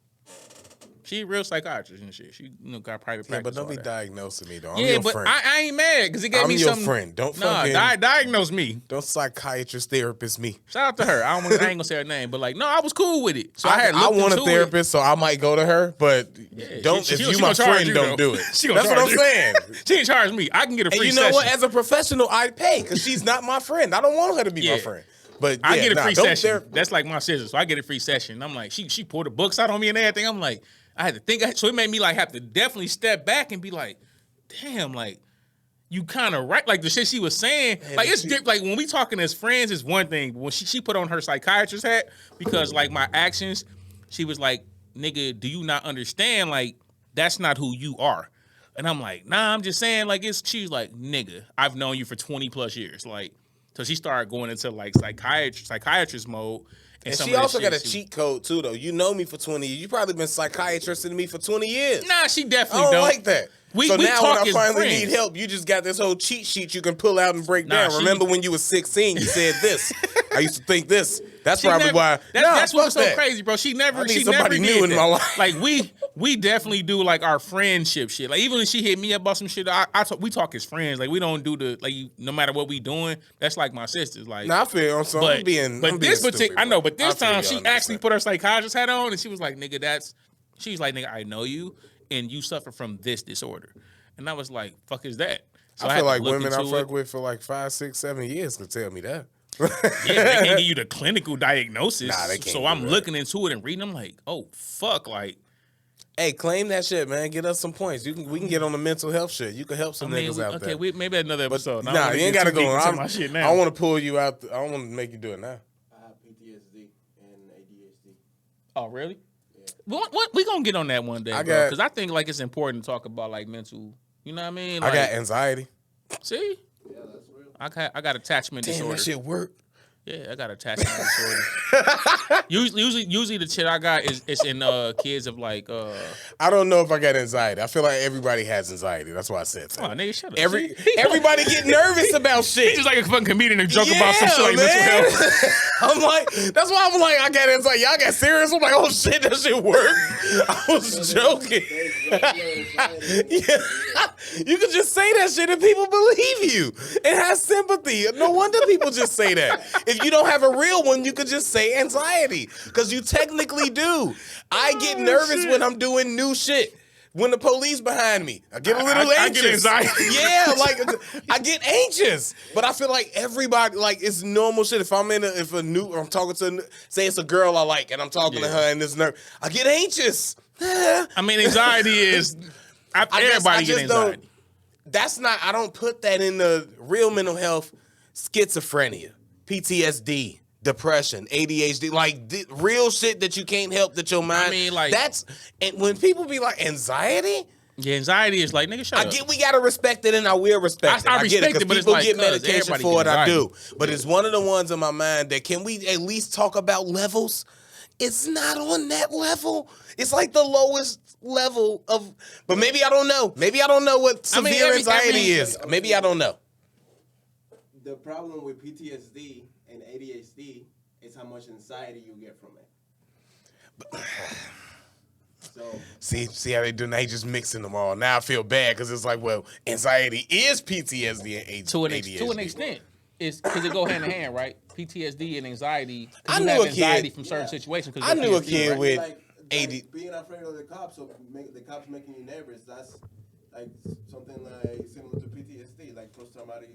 She a real psychiatrist and shit. She got private practice. Yeah, but don't be diagnosing me, though. I'm your your but friend. I ain't mad because it gave me something. I'm your friend. Don't fucking diagnose me. Don't psychiatrist therapist me. Shout out to her. I ain't gonna say her name, but like, no, I was cool with it. So I want a therapist, so I might go to her. But don't if you my friend, don't do it. That's what I'm saying. She ain't charge me. I can get a free session. And you know what? As a professional, I'd pay because she's not my friend. I don't want her to be my friend. But I get a free session. That's like my sister. So I get a free session. I'm like, she poured the books out on me and everything. I'm like, I had to think. So it made me like have to definitely step back and be like, damn, like you kind of right. Like the shit she was saying, like it's like when we talking as friends is one thing. But when she put on her psychiatrist hat because like my actions, she was like, nigga, do you not understand? Like that's not who you are. And I'm like, nah, I'm just saying like she's like, nigga, I've known you for 20 plus years. Like, so she started going into like psychiatrist mode. And she also got a cheat code, too, though. You know me for 20 years. You probably been psychiatristing me for 20 years. Nah, she definitely don't like that. We now when I finally friends. need help, you just got this whole cheat sheet you can pull out and break down. Remember when you was 16, you said this. I used to think this. That's probably why. That's what was so crazy, bro. She never somebody new in my life. Like we definitely do like our friendship shit. Like even when she hit me up about some shit, we talk as friends. Like we don't do the like no matter what we doing. That's like my sisters. Like I feel so. I'm being this stupid, I know, but this I time feel she you 100%. actually put her psychologist hat on and she was like, nigga, she's like, nigga, I know you and you suffer from this disorder. And I was like, fuck is that? So I feel like women I fuck with for like 5, 6, 7 years could tell me that. Yeah, they can't give you the clinical diagnosis. Nah, they can't. So I'm looking into it and reading. I'm like, oh fuck, like. Hey, claim that shit, man. Get us some points. We can get on the mental health shit. You can help some niggas out there. Okay, maybe another episode. But, nah, you ain't gotta go on. My shit now. I want to pull you out. I want to make you do it now. I have PTSD and ADHD. Oh, really? Yeah. What we gonna get on that one day, because I think like it's important to talk about like mental. You know what I mean? Like, I got anxiety. See? Yeah, that's real. I got attachment disorder. That shit work. Yeah, I got attachment disorder. Usually the shit I got is in kids of like I don't know if I got anxiety. I feel like everybody has anxiety. That's why I said that. Oh, nigga, shut up. Everybody get nervous about shit. He's just like a fucking comedian and joke about some shit like mental health. I'm like, that's why I'm like, I got anxiety. Y'all got serious. I'm like, oh shit, that shit worked. I was joking. Yeah. You can just say that shit and people believe you. It has sympathy. No wonder people just say that. If you don't have a real one, you could just say anxiety. Because you technically do. I get nervous when I'm doing new shit. When the police behind me, I get a little anxious. I get anxiety. Yeah, like I get anxious. But I feel like everybody, like it's normal shit. If I'm I'm talking to, say it's a girl I like, and I'm talking to her and this nerve, I get anxious. I mean, anxiety is everybody get anxiety. I don't put that in the real mental health. Schizophrenia, PTSD, depression, ADHD, like real shit that you can't help that your mind. I mean, like and when people be like anxiety. Yeah, anxiety is like, nigga, shut up. I get we gotta respect it and I will respect it. I respect it, but people it's get like, medication for it, I do. But it's one of the ones in my mind that can we at least talk about levels? It's not on that level. It's like the lowest level of, but maybe I don't know. Maybe I don't know what severe anxiety is. Maybe I don't know. The problem with PTSD and ADHD is how much anxiety you get from it. So see how they do? Now they just mixing them all. Now I feel bad because it's like, well, anxiety is PTSD and ADHD. To an extent, it's because they go hand in hand, right? PTSD and anxiety. I knew a anxiety kid from certain situations. I knew a kid right? with like AD. being afraid of the cops, or the cops making you nervous. That's like something like similar to PTSD, like post-traumatic.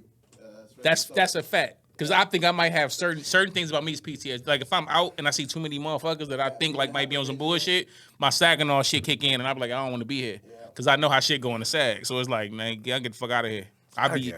That's a fact. Because I think I might have certain things about me is PTSD. Like if I'm out and I see too many motherfuckers that I think like might be on some bullshit, my Saginaw shit kick in and I'm like, I don't want to be here. Because I know how shit go in the Sag. So it's like, man, I get the fuck out of here.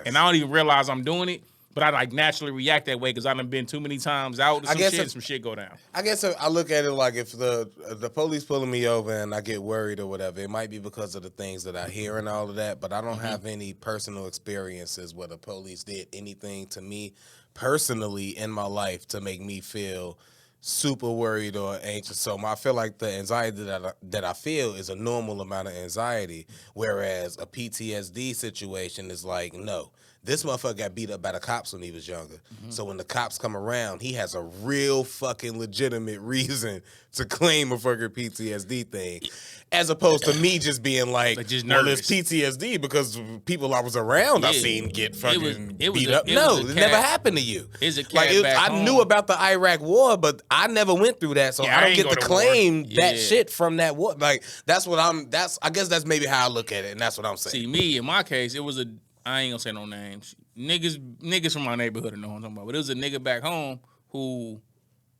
And I don't even realize I'm doing it, but I like naturally react that way because I done been too many times out and some shit go down. I guess I look at it like if the police pulling me over and I get worried or whatever, it might be because of the things that I hear and all of that, but I don't have any personal experiences where the police did anything to me personally in my life to make me feel super worried or anxious. So I feel like the anxiety that I feel is a normal amount of anxiety, whereas a PTSD situation is like, no. This motherfucker got beat up by the cops when he was younger. Mm-hmm. So when the cops come around, he has a real fucking legitimate reason to claim a fucking PTSD thing. As opposed to me just being like just well, nervous. it's PTSD because people I was around I seen get fucking beat up. No, it never happened to you. I knew about the Iraq war, but I never went through that, so I don't get to claim that shit from that war. Like I guess that's maybe how I look at it, and that's what I'm saying. See, me, in my case, it was I ain't gonna say no names. Niggas from my neighborhood know what I'm talking about. But it was a nigga back home who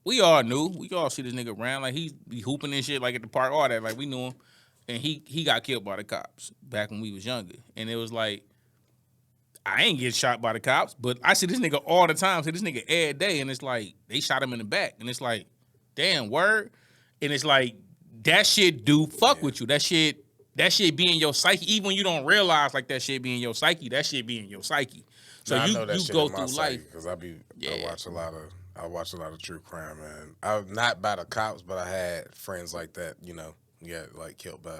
we all knew. We all see this nigga around. Like, he be hooping and shit, like, at the park, all that. Like, we knew him. And he got killed by the cops back when we was younger. And it was like, I ain't get shot by the cops, but I see this nigga all the time. See this nigga every day. And it's like, they shot him in the back. And it's like, damn, word? And it's like, that shit do fuck with you. That shit be in your psyche. Even when you don't realize like that shit be in your psyche, that shit be in your psyche. So you go through life. Because I watch a lot of true crime, man. I'm not by the cops, but I had friends like that, you know, like killed by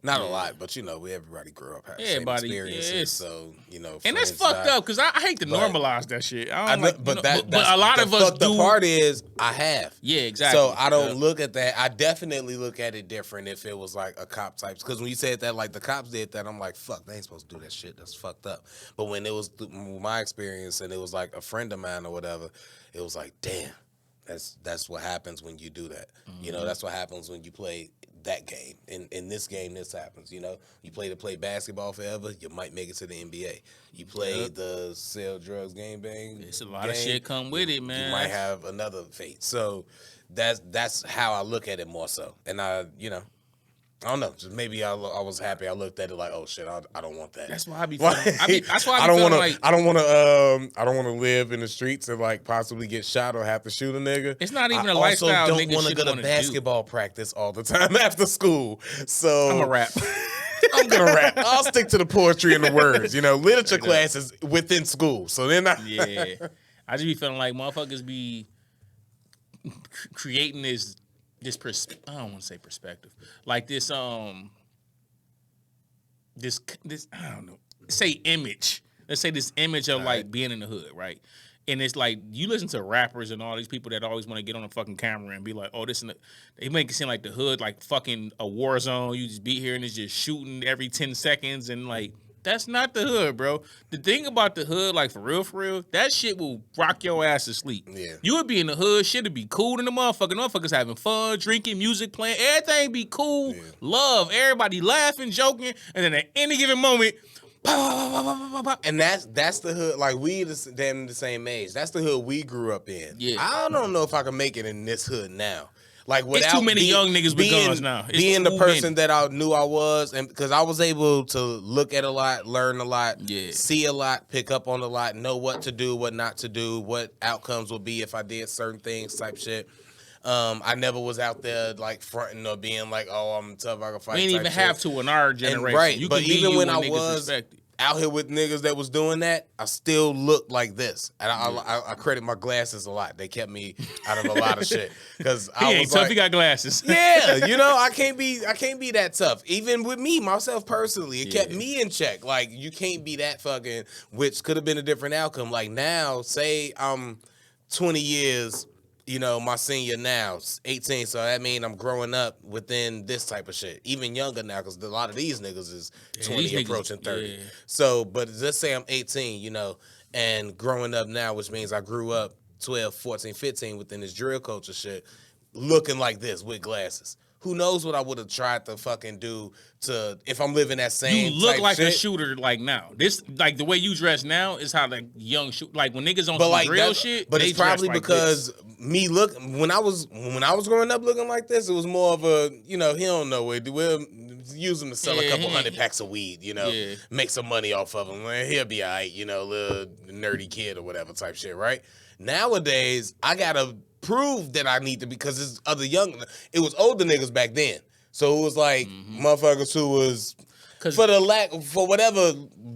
Not a lot, but everybody grew up having same experiences. So and that's fucked up because I hate to normalize that shit. But a lot of us do. The part is I have. Yeah, exactly. So I don't look at that. I definitely look at it different if it was like a cop type. Because when you said that, like the cops did that, I'm like, fuck, they ain't supposed to do that shit. That's fucked up. But when it was my experience and it was like a friend of mine or whatever, it was like, damn, that's what happens when you do that. Mm-hmm. That's what happens when you play that game. In this game, this happens. You play basketball forever, you might make it to the NBA. You play the sell drugs game bang. It's a lot of shit come with it, man. You might have another fate. So that's how I look at it more so. And I don't know. Just maybe I was happy. I looked at it like, oh shit, I don't want that. That's why I be feeling. That's why I don't want to live in the streets and like possibly get shot or have to shoot a nigga. It's not even a lifestyle. I also don't want to go to basketball practice all the time after school. So I'm a rap. I'm gonna rap. I'll stick to the poetry and the words. Literature classes within school. So then I just be feeling like motherfuckers be creating this I don't want to say perspective, like this I don't know, say image. Let's say this image of like being in the hood, right? And it's like you listen to rappers and all these people that always want to get on a fucking camera and be like, oh, they make it seem like the hood like fucking a war zone. You just be here and it's just shooting every 10 seconds and like. That's not the hood, bro. The thing about the hood, like for real, that shit will rock your ass to sleep. Yeah. You would be in the hood, shit would be cool in the motherfucker. Motherfuckers having fun, drinking, music playing, everything be cool, love, everybody laughing, joking, and then at any given moment, and that's the hood. Like we damn the same age. That's the hood we grew up in. Yeah. I don't know if I can make it in this hood now. Like it's too many young niggas with guns now. Being the person that I knew I was, and because I was able to look at a lot, learn a lot, see a lot, pick up on a lot, know what to do, what not to do, what outcomes will be if I did certain things, type shit. I never was out there like fronting or being like, "Oh, I'm tough, I can fight." We didn't even have to in our generation, and, right? You but even when I was respected. Out here with niggas that was doing that, I still looked like this, and I credit my glasses a lot. They kept me out of a lot of shit because I was ain't tough. He got glasses. Yeah, I can't be that tough. Even with me, myself personally, it kept me in check. Like you can't be that fucking, which could have been a different outcome. Like now, say I'm 20 years. My senior now, 18, so that means I'm growing up within this type of shit. Even younger now, because a lot of these niggas is 20 approaching 30. Yeah. So, but let's say I'm 18, and growing up now, which means I grew up 12, 14, 15 within this drill culture shit, looking like this with glasses. Who knows what I would have tried to fucking do if I'm living that same. You look type like shit. a shooter like now. This like the way you dress now is how the young shoot like when niggas on but some like real that, shit. But it's probably like because me when I was growing up looking like this, it was more of a he don't know it. We'll use him to sell a couple hundred packs of weed, make some money off of him. He'll be alright, little nerdy kid or whatever type shit, right? Nowadays, I gotta prove that I need to because it's it was older niggas back then. So it was like motherfuckers who was for whatever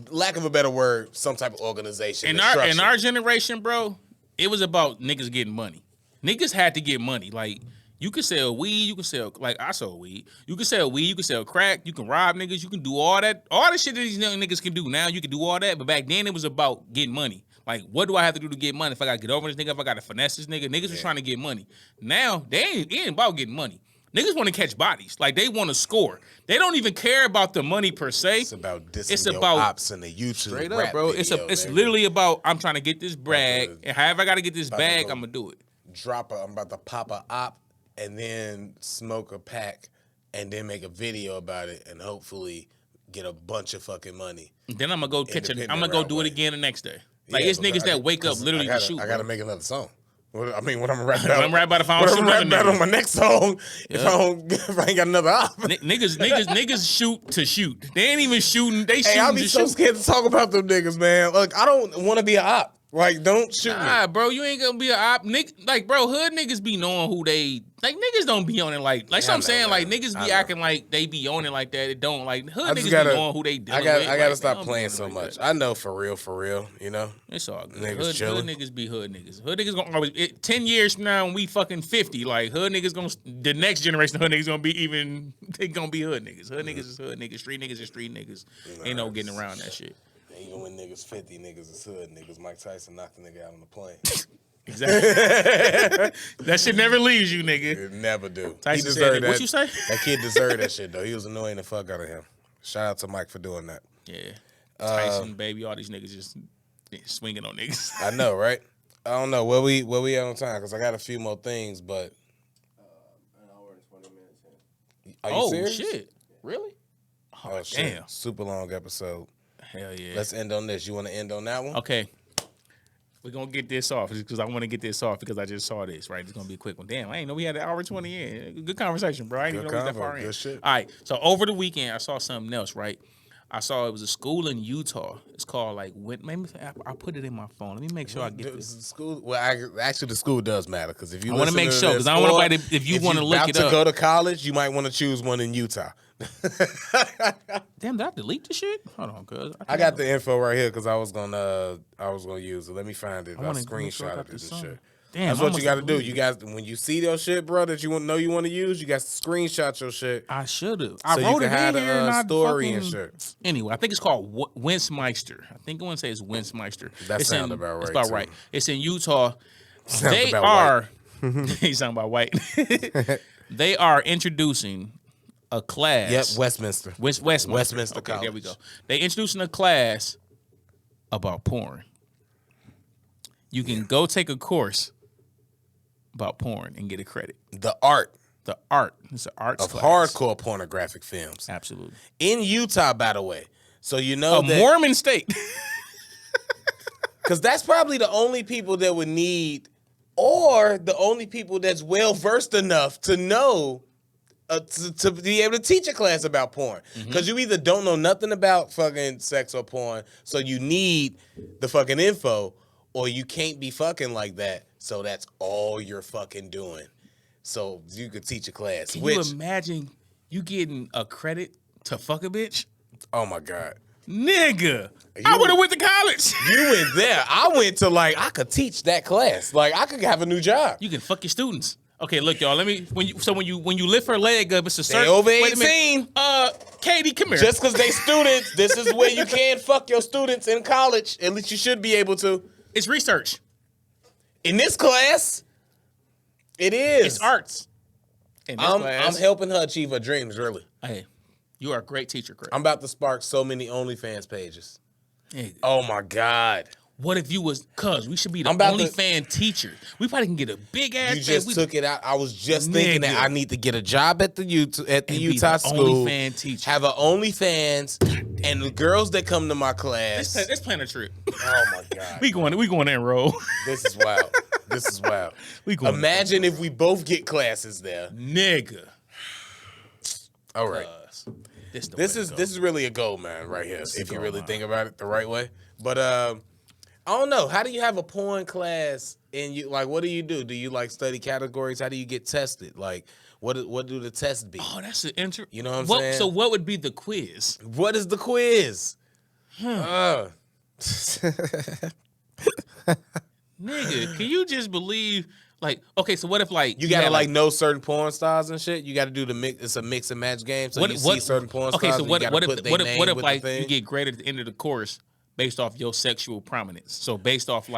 lack of a better word, some type of organization. In our generation, bro, it was about niggas getting money. Niggas had to get money. Like you could sell weed, you can sell like I sold weed. You can sell weed, you can sell crack, you can rob niggas, you can do all that. All the shit that these young niggas can do now, you can do all that. But back then it was about getting money. Like, what do I have to do to get money? If I gotta get over this nigga, if I gotta finesse this nigga, niggas was trying to get money. Now they ain't about getting money. Niggas want to catch bodies. Like they want to score. They don't even care about the money per se. It's about dissing your ops in the YouTube. Straight up, bro. It's literally about I'm trying to get this brag, and however I gotta get this bag, I'm gonna do it. I'm about to pop a op and then smoke a pack and then make a video about it and hopefully get a bunch of fucking money. Then I'm gonna go catch it. I'm gonna go do it again the next day. Like it's niggas that wake up literally to shoot. I gotta make another song. What I'm gonna rap about. I'm rap about if I don't shoot another nigga on my next song. If I ain't got another op. Niggas shoot to shoot. They ain't even shooting. They shooting. Hey, I'll be so scared to talk about them niggas, man. Look, I don't want to be an op. Like, don't shoot me. Nah, bro, you ain't gonna be a op. Like, bro, hood niggas be knowing who they like. Niggas don't be on it like so. I'm saying like niggas be acting like they be on it like that. It don't like hood niggas be knowing who they dealing with. I gotta stop playing so much. I know for real. You know, it's all good. Niggas Hood niggas be hood niggas. Hood niggas gonna always. 10 years from now, when we fucking 50, like hood niggas gonna the next generation of hood niggas gonna be even. They gonna be hood niggas. Hood niggas is hood niggas. Street niggas is street niggas. Ain't no getting around that shit. Even when niggas 50, niggas is hood niggas. Mike Tyson knocked the nigga out on the plane. Exactly. That shit never leaves you, nigga. It never do. Tyson he deserved said, that. What you say? That kid deserved that shit though. He was annoying the fuck out of him. Shout out to Mike for doing that. Yeah. Tyson, baby, all these niggas just swinging on niggas. I know, right? I don't know where we at on time because I got a few more things, but. An hour and 20 minutes in. Are you serious? Shit. Really? Oh, shit. Damn. Super long episode. Hell yeah. Let's end on this. You want to end on that one? Okay. We're going to get this off because I want to get this off because I just saw this, right? It's going to be a quick one. Damn, I ain't know we had an hour 20 in. Good conversation, bro. I ain't even know we was that far in. Good shit. All right. So over the weekend, I saw something else, right? I saw it was a school in Utah. It's called like maybe I'll put it in my phone. Let me make sure I get this. School. Well, actually, the school does matter because if you I want to make sure because I don't want nobody. If you want to look it up, to go to college, you might want to choose one in Utah. Damn, did I delete the shit? Hold on, cuz I got the info right here because I was gonna use it. Let me find it. I screenshotted this shit. Damn, that's what you got to do. You guys, when you see your shit, bro, that you want to use, you got to screenshot your shit. I should have. So I wrote it in here and story and shit. Anyway, I think it's called Winsmeister. I think I want to say it's Winsmeister. That sounds about right. It's about right. It's in Utah. They sound about white. They are introducing a class. Yep, Westminster. Westminster okay, College. there we go. They introducing a class about porn. You can go take a course about porn and get a credit. The art. It's an arts of class. Hardcore pornographic films. Absolutely. In Utah, by the way. So you know that Mormon state. Because that's probably the only people that would need, or the only people that's well versed enough to know to be able to teach a class about porn. Because you either don't know nothing about fucking sex or porn, so you need the fucking info, or you can't be fucking like that, so that's all you're fucking doing. So you could teach a class. Can you imagine you getting a credit to fuck a bitch? Oh my God. Nigga. I would have went to college. You went there. I went to I could teach that class. Like I could have a new job. You can fuck your students. Okay, look, y'all. Let me when you lift her leg up, it's a certain. They over 18. Katie, come here. Just because they students, this is where you can fuck your students in college. At least you should be able to. It's research. In this class, it is. It's arts. I'm helping her achieve her dreams, really. Hey, you are a great teacher, Craig. I'm about to spark so many OnlyFans pages. Hey. Oh my God. What if you was, we should be the OnlyFans teacher. We probably can get a big ass. You just took it out. I was just thinking that I need to get a job at the Utah school. OnlyFans teacher. Have an OnlyFans, and the girls that come to my class. Let's plan a trip. Oh my God. we going to enroll. This is wild. Imagine if we both get classes there. Nigga. All right. This is really a goal, man, right here. If you really think about it the right way. But I don't know. How do you have a porn class and you what do you do? Do you study categories? How do you get tested? What do the tests be? Oh, that's an interesting. You know what I'm saying? So what would be the quiz? What is the quiz? Nigga, can you just believe? Okay, so what if you gotta know certain porn stars and shit? You gotta do the mix. It's a mix and match game. So you see certain porn stars. Okay, so what if you get graded at the end of the course based off your sexual prominence? So based off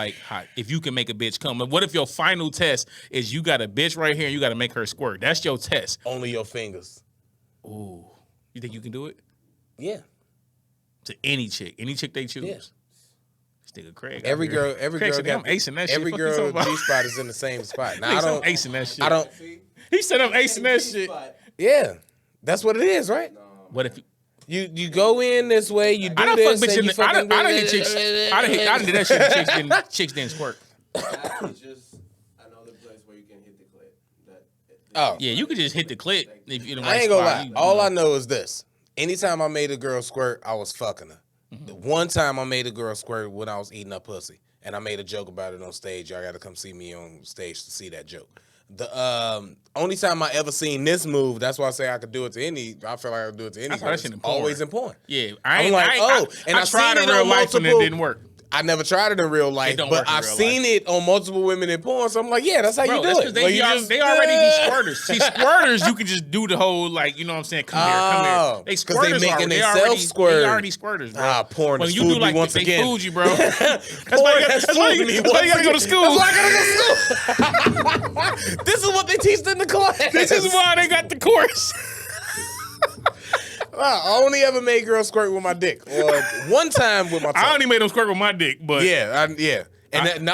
if you can make a bitch come. What if your final test is you got a bitch right here and you got to make her squirt? That's your test. Only your fingers. Ooh, you think you can do it? Yeah. To any chick they choose. Yeah. This nigga Craig. Every girl I'm acing that shit. Every girl G-spot is in the same spot. Now I'm acing that shit. He said I'm acing that shit. Yeah, that's what it is, right? What if you go in this way? You do I this. Fuck bitch I don't hit chicks. I done did that shit. Chicks didn't squirt. It's just another place where you can hit the clit. Oh yeah, you could just hit the clit if you. I ain't gonna lie. All I know is this: anytime I made a girl squirt, I was fucking her. The one time I made a girl squirt when I was eating her pussy, and I made a joke about it on stage. Y'all got to come see me on stage to see that joke. The only time I ever seen this move, that's why I say I could do it to any. I feel like I could do it to any. It's always in porn. Yeah, I tried it in real life and it didn't work. I never tried it in real life, but I've seen it on multiple women in porn. So I'm like, yeah, that's how you do it. They already be squirters. See, squirters, you can just do the whole, like, you know what I'm saying? Come here. They squirters making themselves squirt. They already squirters, bro. Porn is fooled me once again. They fooled you, bro. That's why you gotta go to school. That's why I gotta go to school. This is what they teach in the class. This is why they got the course. I only ever made girls squirt with my dick. Or one time with my tongue. I only made them squirt with my dick, but And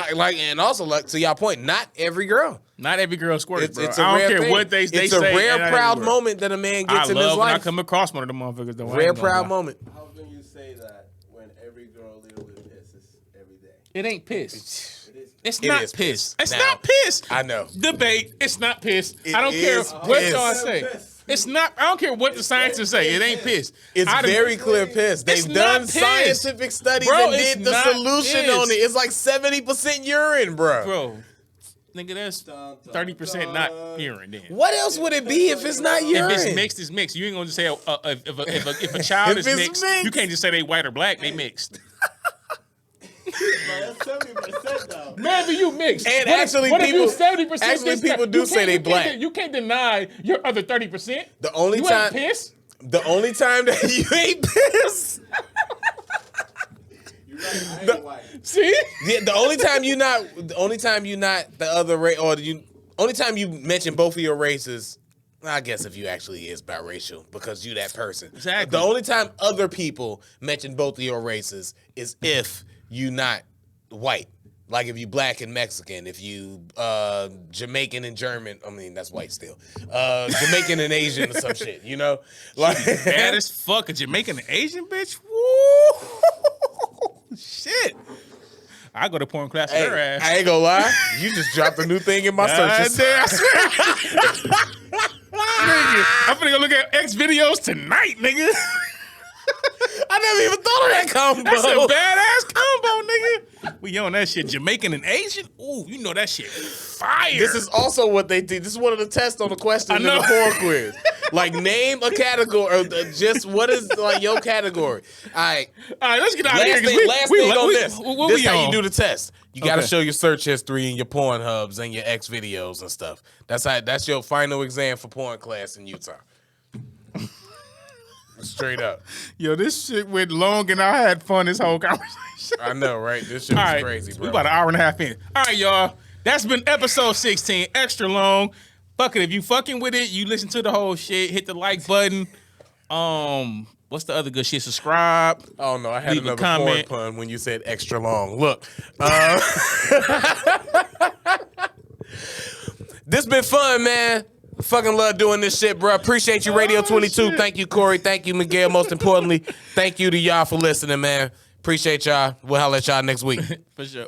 also, like, to y'all point, not every girl. Not every girl squirts, bro. It's a I rare don't care thing. what they say. It's a rare, proud moment that a man gets in his life. I love when I come across one of them motherfuckers. Though. Rare, proud moment. How can you say that when every girl literally pisses every day? It ain't piss. It's It not is piss. piss. It's Now, not piss. I know. Debate. It's not piss. It I don't care is what piss. y'all say. It's not. I don't care what the scientists say. It ain't piss. It's very clear piss. They've done scientific studies and did the solution on it. It's like 70% urine, bro. Nigga, that's 30% not urine. Then what else would it be if it's not urine? If it's mixed, it's mixed. You ain't gonna just say if a child is mixed, you can't just say they white or black. They mixed. That's 70% though. Man, you mixed. And what actually, if people 70% actually people do say they black. You can't deny your other 30%. The only you time ain't piss. The only time that you ain't piss. You're right. I ain't white. See? Yeah, the only time you not the other race, or only time you mention both of your races. I guess if you actually is biracial because you that person. Exactly. The only time other people mention both of your races is if you not white. Like if you black and Mexican, if you Jamaican and German, I mean that's white still. Jamaican and Asian or some shit, you know? Like bad as fuck, a Jamaican and Asian bitch. Woo! Shit. I go to porn class with her ass. I ain't gonna lie. You just dropped a new thing in my searches. I swear. Nigga, I'm finna go look at X videos tonight, nigga. I never even thought of that combo. That's a badass combo, nigga. We on that shit. Jamaican and Asian? Ooh, you know that shit fire. This is also what they did. This is one of the tests on the questions in the porn quiz. Like, name a category, or just what is like your category. All right, let's get out of here. Last thing on this. This is how you do the test. You got to show your search history and your porn hubs and your X videos and stuff. That's your final exam for porn class in Utah. Straight up. Yo, this shit went long and I had fun this whole conversation. I know, right? This shit was crazy, bro. We about an hour and a half in. All right, y'all. That's been episode 16. Extra long. Fuck it. If you fucking with it, you listen to the whole shit. Hit the like button. What's the other good shit? Subscribe. Oh, no. I had another porn pun when you said extra long. Look. This been fun, man. Fucking love doing this shit, bro. Appreciate you, Radio 22. Thank you, Corey. Thank you, Miguel. Most importantly, thank you to y'all for listening, man. Appreciate y'all. We'll holler at y'all next week. For sure.